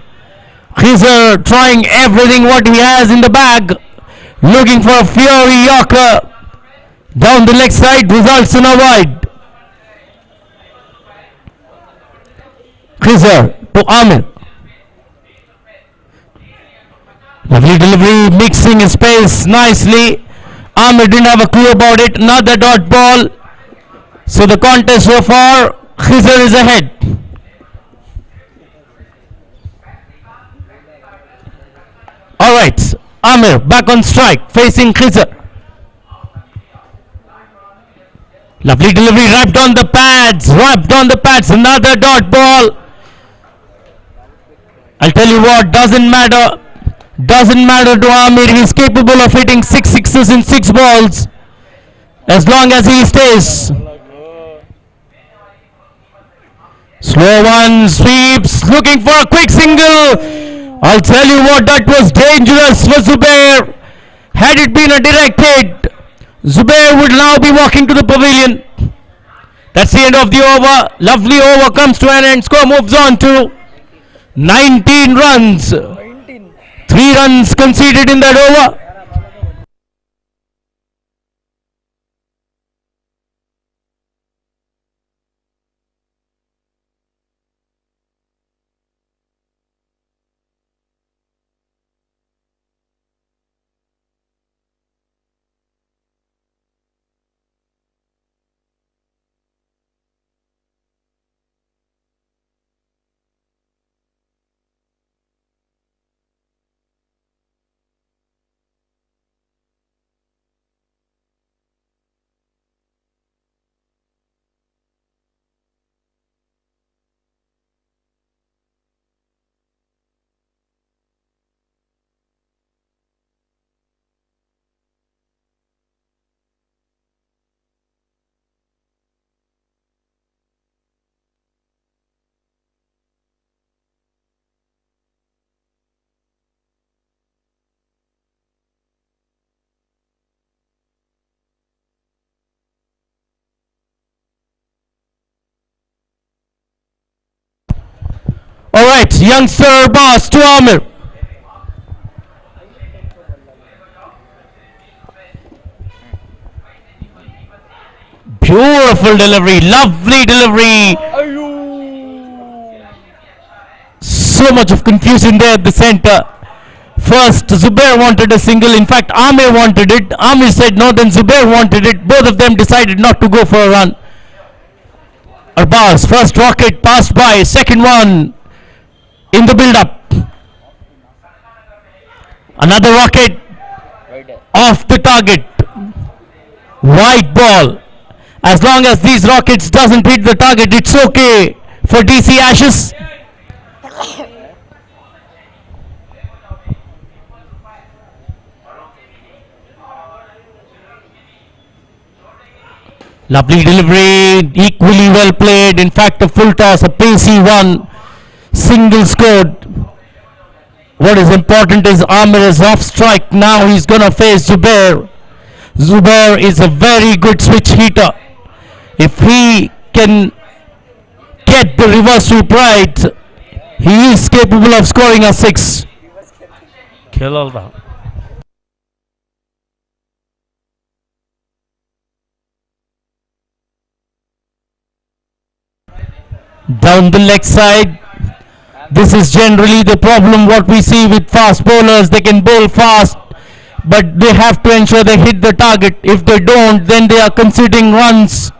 Speaker 1: Khizer trying everything what he has in the bag, looking for a fury Yorker. Down the leg side, results in a wide. Khizer to Amir. Lovely delivery, mixing his pace nicely. Amir didn't have a clue about it. Another dot ball. So the contest so far, Khizer is ahead. Alright, Amir back on strike, facing Khizer. Lovely delivery, wrapped on the pads, another dot ball. I'll tell you what, doesn't matter to Amir, he's capable of hitting 6 sixes in 6 balls, as long as he stays. Slow one, sweeps, looking for a quick single. I'll tell you what, that was dangerous for Zubair. Had it been a direct hit, Zubair would now be walking to the pavilion. That's the end of the over. Lovely over comes to an end. Score moves on to 19 runs. 3 runs conceded in that over. Alright, youngster boss to Amir. Beautiful delivery, lovely delivery. So much of confusion there at the center. First, Zubair wanted a single. In fact, Amir wanted it. Amir said no, then Zubair wanted it. Both of them decided not to go for a run. Arbaz, first rocket passed by, second one in the build-up. Another rocket off the target. White ball. As long as these rockets doesn't hit the target, it's okay for DC Ashes. Lovely delivery, equally well played. In fact, a full toss, a pacey one, single scored. What is important is Amir is off strike. Now he's gonna face Zubair. Zubair is a very good switch hitter. If he can get the reverse sweep right, he is capable of scoring a 6. Down the leg side. This is generally the problem what we see with fast bowlers. They can bowl fast, but they have to ensure they hit the target. If they don't, then they are conceding runs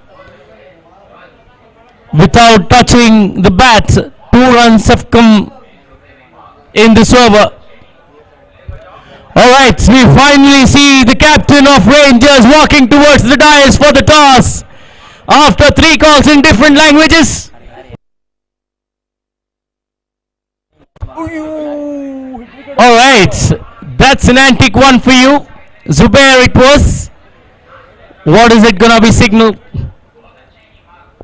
Speaker 1: without touching the bat. 2 runs have come in this over. Alright, we finally see the captain of Rangers walking towards the dais for the toss after 3 calls in different languages. Alright, that's an antique one for you. Zubair it was. What is it gonna be signal?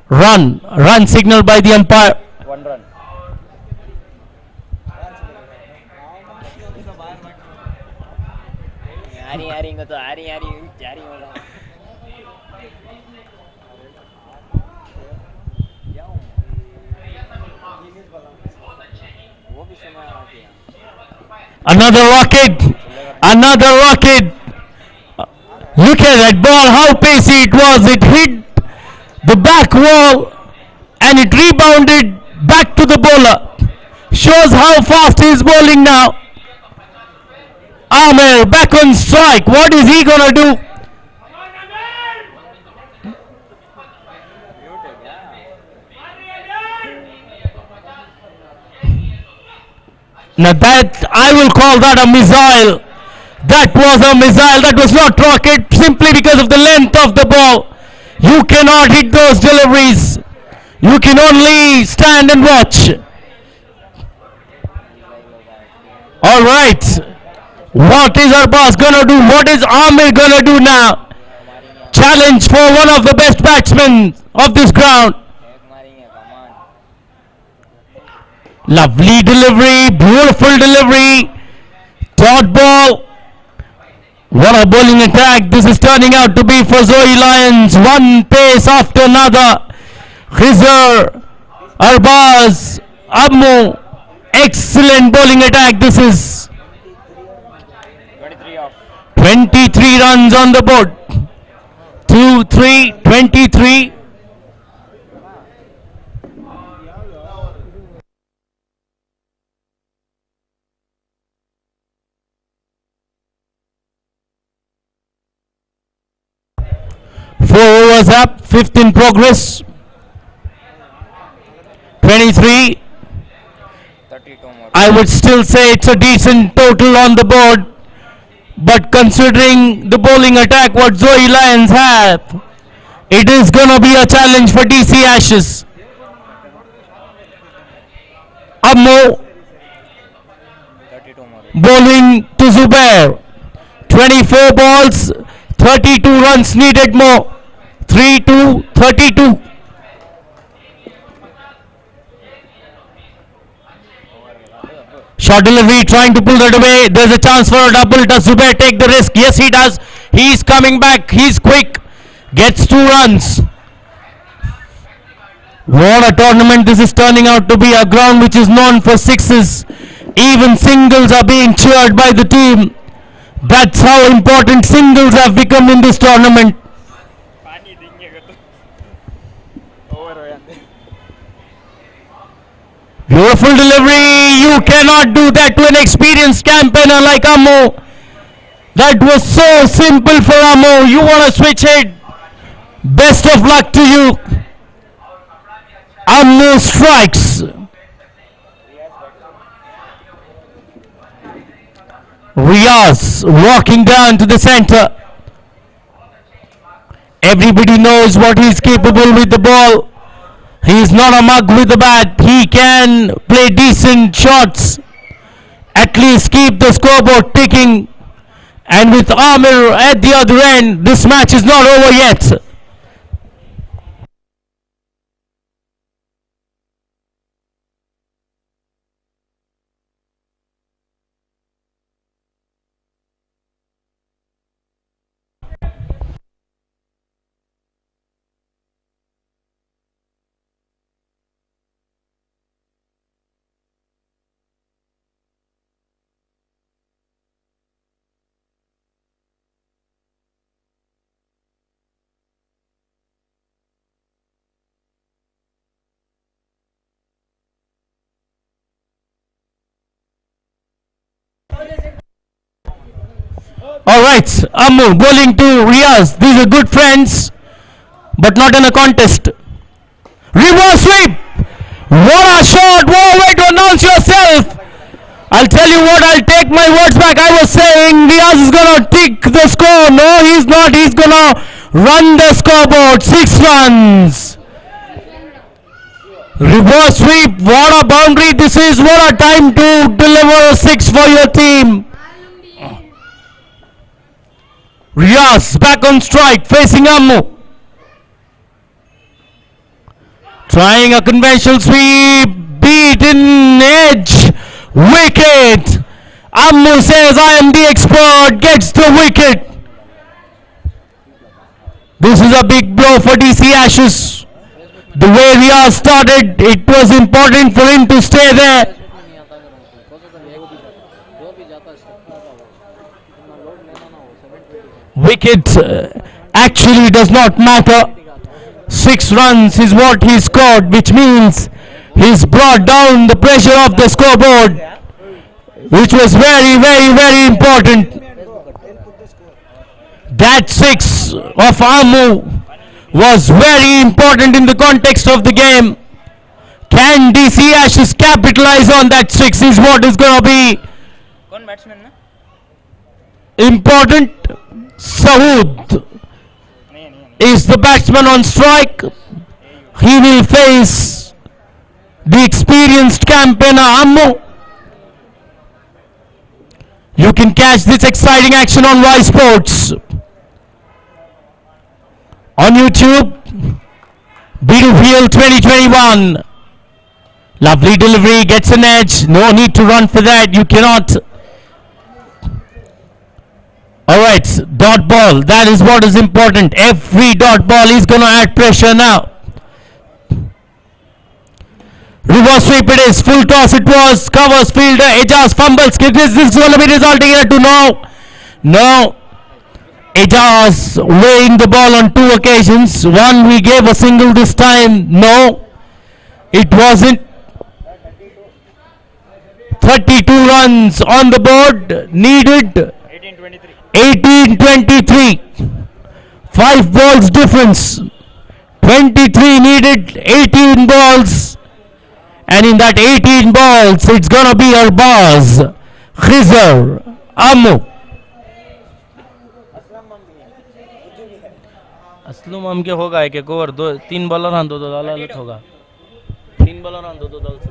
Speaker 1: Run signal by the umpire.
Speaker 3: 1 run.
Speaker 1: Another rocket. Another rocket. Look at that ball, how pacey it was. It hit the back wall and it rebounded back to the bowler. Shows how fast he is bowling now. Amir back on strike. What is he gonna do? Now that, I will call that a missile. That was a missile. That was not rocket, simply because of the length of the ball. You cannot hit those deliveries. You can only stand and watch. All right. What is Arbaz gonna do? What is Amir gonna do now? Challenge for one of the best batsmen of this ground. Lovely delivery, beautiful delivery. Dot ball. What a bowling attack this is turning out to be for Zoe Lions. One pace after another. Khizr, Arbaz, Ammu. Excellent bowling attack this is. 23 runs on the board. 2, 3, 23. Four overs up, fifth in progress. 23. I would still say it's a decent total on the board. But considering the bowling attack what Zoe Lions have, it is gonna be a challenge for DC Ashes. Ammo bowling to Zubair. 24 balls, 32 runs needed more. 3-2, 32. Short delivery, trying to pull that away. There's a chance for a double. Does Zubair take the risk? Yes, he does. He's coming back. He's quick. Gets 2 runs. What a tournament this is turning out to be. A ground which is known for sixes. Even singles are being cheered by the team. That's how important singles have become in this tournament. Beautiful delivery. You cannot do that to an experienced campaigner like Ammo. That was so simple for Ammo. You want to switch it. Best of luck to you. Ammo strikes. Riaz walking down to the center. Everybody knows what he's capable with the ball. He is not a mug with the bat. He can play decent shots. At least keep the scoreboard ticking. And with Amir at the other end, this match is not over yet. Alright, Ammu bowling to Riaz. These are good friends, but not in a contest. Reverse sweep! What a shot! What a way to announce yourself! I'll tell you what, I'll take my words back. I was saying Riaz is gonna tick the score. No, he's not. He's gonna run the scoreboard. 6 runs. Reverse sweep. What a boundary this is. What a time to deliver a 6 for your team. Riaz back on strike, facing Ammu. Trying a conventional sweep, beaten edge, wicket. Ammu says, I am the expert, gets the wicket. This is a big blow for DC Ashes. The way Riaz started, it was important for him to stay there. Wicket actually does not matter. 6 runs is what he scored, which means he's brought down the pressure of the scoreboard, which was very, very, very important. That 6 of Amu was very important in the context of the game. Can DC Ashes capitalize on that 6 is what is going to be important. Saud is the batsman on strike. He will face the experienced campaigner Ammu. You can catch this exciting action on Y Sports on YouTube. BWL 2021. Lovely delivery, gets an edge. No need to run for that. You cannot. Alright, dot ball. That is what is important. Every dot ball is going to add pressure now. Reverse sweep it is. Full toss it was. Covers fielder. Ejaz fumbles. This is going to be resulting in a 2. No. Ejaz weighing the ball on 2 occasions. One we gave a single this time. No. It wasn't. 32 runs on the board. Needed. 18-23. 5 balls difference. 23 needed, 18 balls. And in that 18 balls, it's gonna be Arbaz, Khizr, Amu. Aslam हम के होगा एक एक over 3 bowler हां 2 दल होगा 3 bowler हां 2 दल से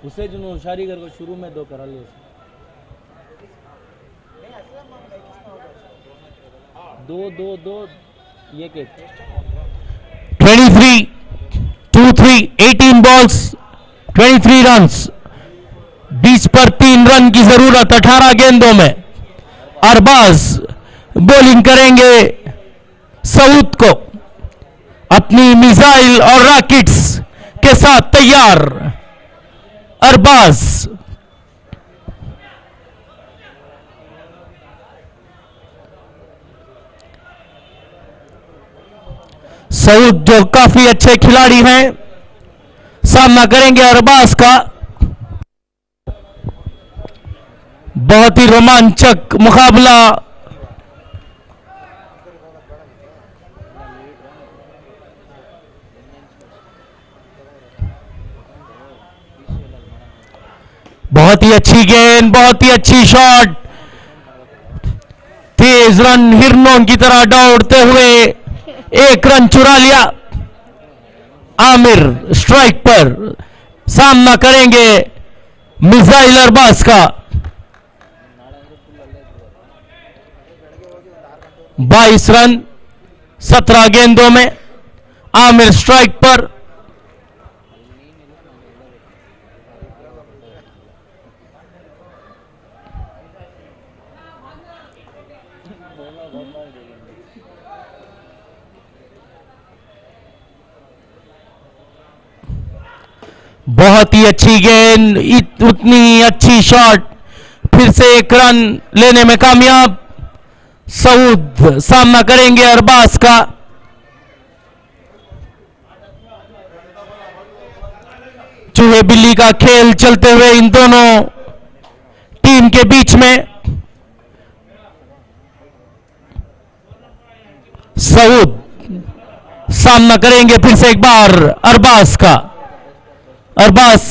Speaker 1: उसे जो शारी कर को शुरू में 2 करा लिए 2 ये के 23 2-3 18 balls 23 runs 20 पर 3 रन की जरूरत 18 गेंदों में अरबाज बॉलिंग करेंगे सऊद को अपनी मिसाइल और रॉकेट्स के साथ तैयार अरबाज सऊद जो काफी अच्छे खिलाड़ी हैं सामना करेंगे अरबाज का बहुत ही रोमांचक मुकाबला बहुत ही अच्छी गेंद बहुत ही अच्छी शॉट तेज रन हिरनों की तरह दौड़ते हुए 1 रन चुरा लिया आमिर स्ट्राइक पर सामना करेंगे मिसाइल अरबाज का 22 रन 17 गेंदों में आमिर स्ट्राइक पर बहुत ही अच्छी गेंद उतनी अच्छी शॉट फिर से 1 रन लेने में कामयाब सऊद सामना करेंगे अरबाज का चूहे बिल्ली का खेल चलते हुए इन दोनों टीम के बीच में सऊद सामना करेंगे फिर से एक बार अरबाज का अरबाज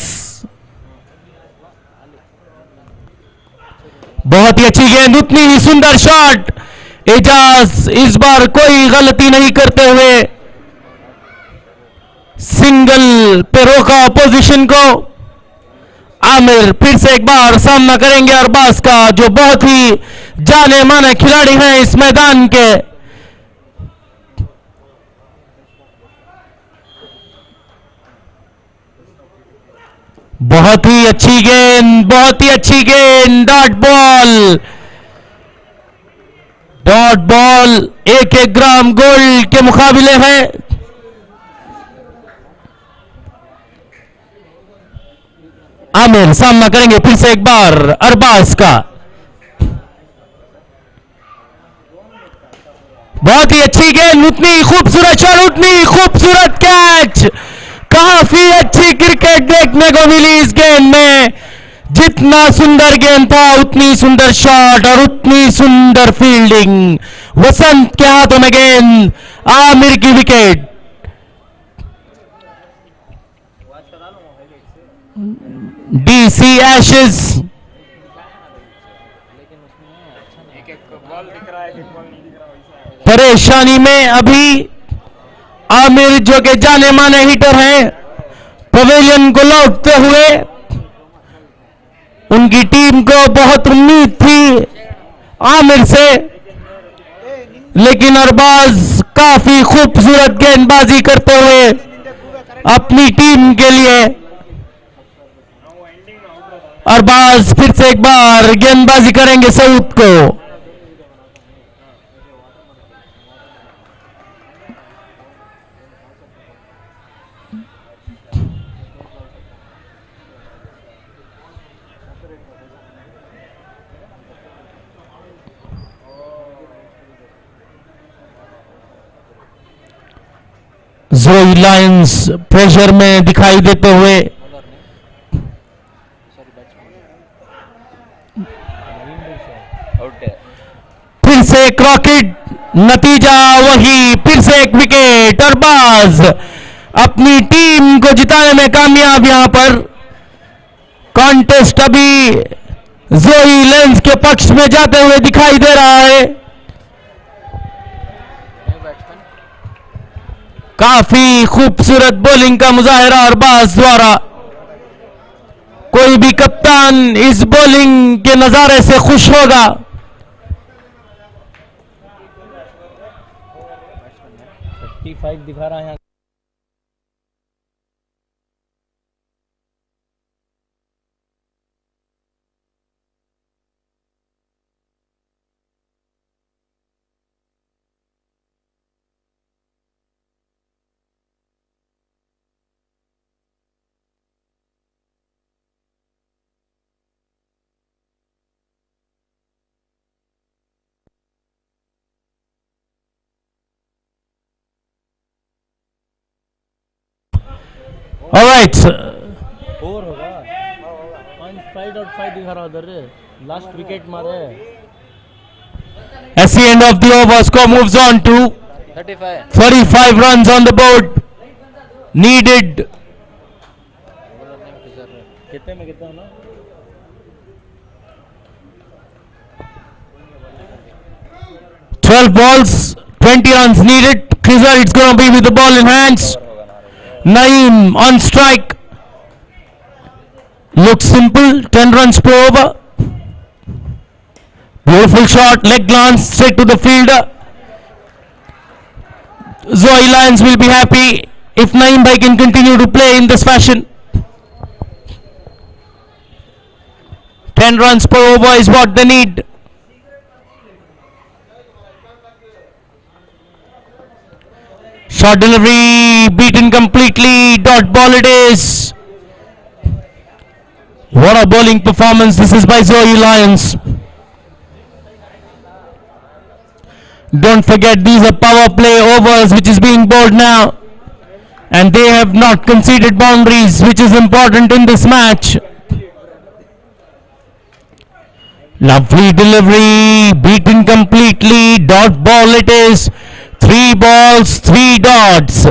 Speaker 1: बहुत ही अच्छी गेंद उतनी ही सुंदर शॉट एजाज इस बार कोई गलती नहीं करते हुए सिंगल पे रोका पोजीशन को आमिर फिर से एक बार सामना करेंगे अरबाज का जो बहुत ही जाने माने खिलाड़ी हैं इस मैदान के बहुत ही अच्छी गेंद डॉट बॉल 1-1 ग्राम गोल्ड के मुकाबले है आमिर सामना करेंगे फिर से एक बार अरबाज का। बहुत ही अच्छी गेंद, उतनी खूबसूरत शॉट, उतनी खूबसूरत कैच। काफी अच्छी क्रिकेट देखने को मिली इस गेंद में। जितना सुंदर गेंद था उतनी सुंदर शॉट और उतनी सुंदर फील्डिंग। वसंत के हाथों में गेंद, आमिर की विकेट। DC Ashes परेशानी में अभी। आमिर जो कि जाने माने हिटर हैं, पवेलियन को लौटते हुए उनकी टीम को बहुत उम्मीद थी आमिर से, लेकिन अरबाज काफी खूबसूरत गेंदबाजी करते हुए अपनी टीम के लिए। अरबाज फिर से एक बार गेंदबाजी करेंगे सऊद को। जोई लायंस प्रेशर में दिखाई देते हुए फिर से एक रॉकेट, नतीजा वही, फिर से एक विकेट। अरबाज अपनी टीम को जिताने में कामयाब। यहां पर कॉन्टेस्ट अभी जोई लायंस के पक्ष में जाते हुए दिखाई दे रहा है। काफी खूबसूरत बॉलिंग का मुजाहिरा अरबाज द्वारा। कोई भी कप्तान इस बॉलिंग के नजारे से खुश होगा। दिखा रहा है। All right. 4 होगा। 5.5 दिखा रहा उधर। लास्ट विकेट मारे। As the end of the over, score moves on to 35 runs on the board. Needed. कितने में कितना ना? balls, 20 runs needed. Khizar, it's going to be with the ball in hands. Naeem on strike. Looks simple. 10 runs per over. Beautiful shot. Leg glance straight to the fielder. Zoe Lions will be happy if Naeem Bhai can continue to play in this fashion. 10 runs per over is what they need. Short delivery beaten completely. Dot ball it is. What a bowling performance this is by Zoe Lions. Don't forget, these are power play overs which is being bowled now, and they have not conceded boundaries, which is important in this match. Lovely delivery, beaten completely. Dot ball it is. 3 balls, 3 dots.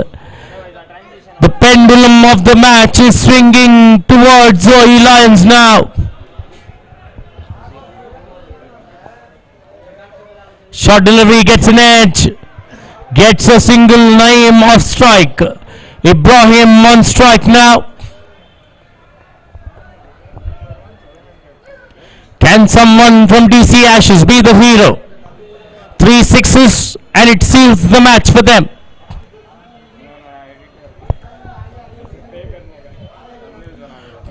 Speaker 1: The pendulum of the match is swinging towards Zoe Lions now. Short delivery gets an edge. Gets a single. Naeem off strike. Ibrahim on strike now. Can someone from DC Ashes be the hero? 3 sixes and it seals the match for them.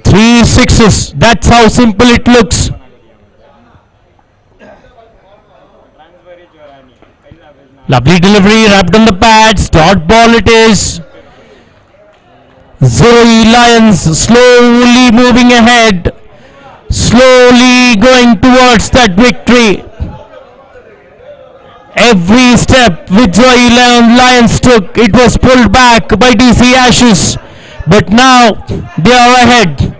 Speaker 1: Three sixes. That's how simple it looks. Lovely delivery, wrapped on the pads. Dot ball it is. Zoe Lions slowly moving ahead, slowly going towards that victory. Every step which Zoe Lions took, it was pulled back by DC Ashes, but now they are ahead.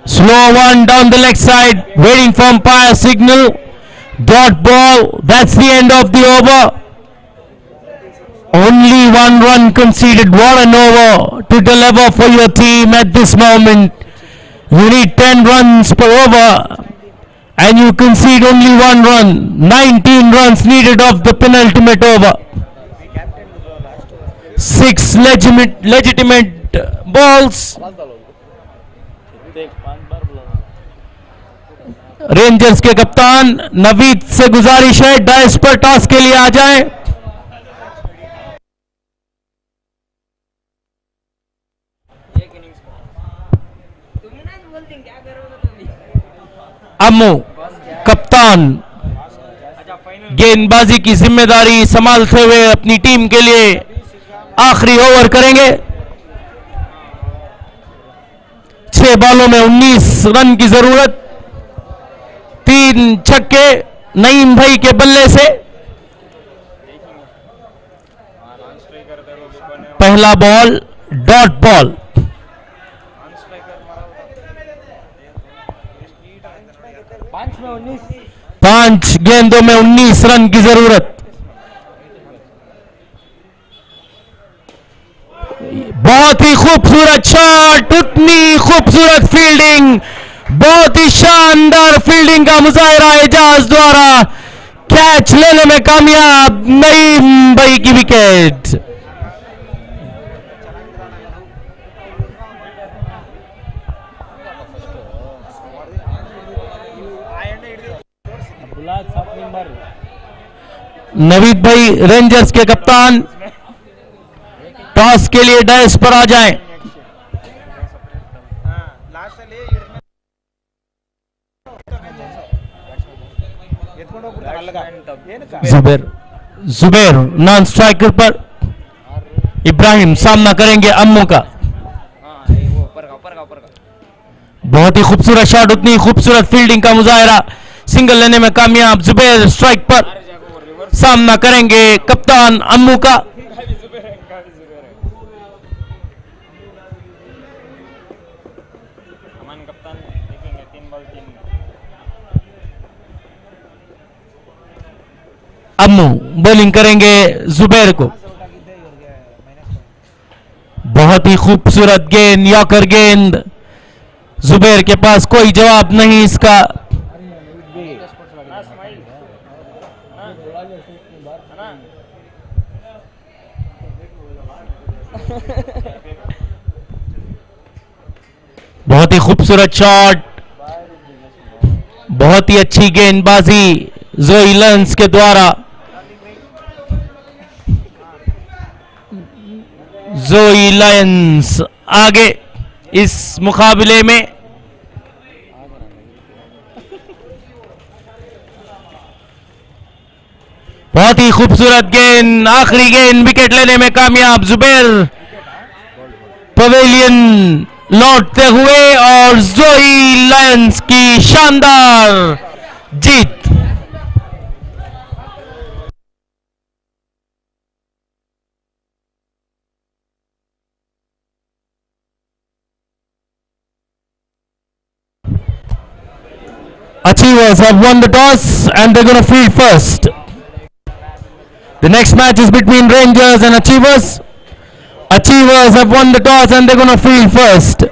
Speaker 1: Slow one down the leg side, waiting for umpire signal. Dot ball, that's the end of the over. Only 1 run conceded. What an over to deliver for your team at this moment. You need 10 runs per over and you concede only 1 run. 19 runs needed of the penultimate over. 6 legitimate balls. Rangers के कप्तान नवीद से गुजारिश है dice पर toss के लिए आ जाएं। अम्मू कप्तान गेंदबाजी की जिम्मेदारी संभालते हुए अपनी टीम के लिए आखिरी ओवर करेंगे। 6 बॉलों में 19 रन की जरूरत। 3 छक्के नईम भाई के बल्ले से। पहला बॉल डॉट बॉल। 5 गेंदों में 19 रन की जरूरत। बहुत ही खूबसूरत शॉट, उतनी खूबसूरत फील्डिंग, बहुत ही शानदार फील्डिंग का मुजाहिरा एजाज द्वारा। कैच लेने में कामयाब नईम भाई की विकेट। नवीद भाई रेंजर्स के कप्तान टॉस के लिए डाइस पर आ जाएं। जुबेर नॉन स्ट्राइकर पर। इब्राहिम सामना करेंगे अम्मू का। बहुत ही खूबसूरत शॉट, उतनी खूबसूरत फील्डिंग का मुजाहिरा। सिंगल लेने में कामयाब। जुबेर स्ट्राइक पर सामना करेंगे कप्तान अम्मू का। अम्मू बॉलिंग करेंगे जुबैर को। बहुत ही खूबसूरत गेंद, यॉर्कर गेंद। जुबैर के पास कोई जवाब नहीं इसका। बहुत ही खूबसूरत शॉट, बहुत ही अच्छी गेंदबाजी जोई लायंस के द्वारा। जोई लायंस आगे इस मुकाबले में। बहुत ही खूबसूरत गेंद, आखिरी गेंद, विकेट लेने में कामयाब जुबैर। पवेलियन लौटते हुए और जोई लायंस की शानदार जीत। Achievers have won the toss and they're going to field first. The next match is between Rangers and Achievers. Achievers have won the toss and they're going to field first.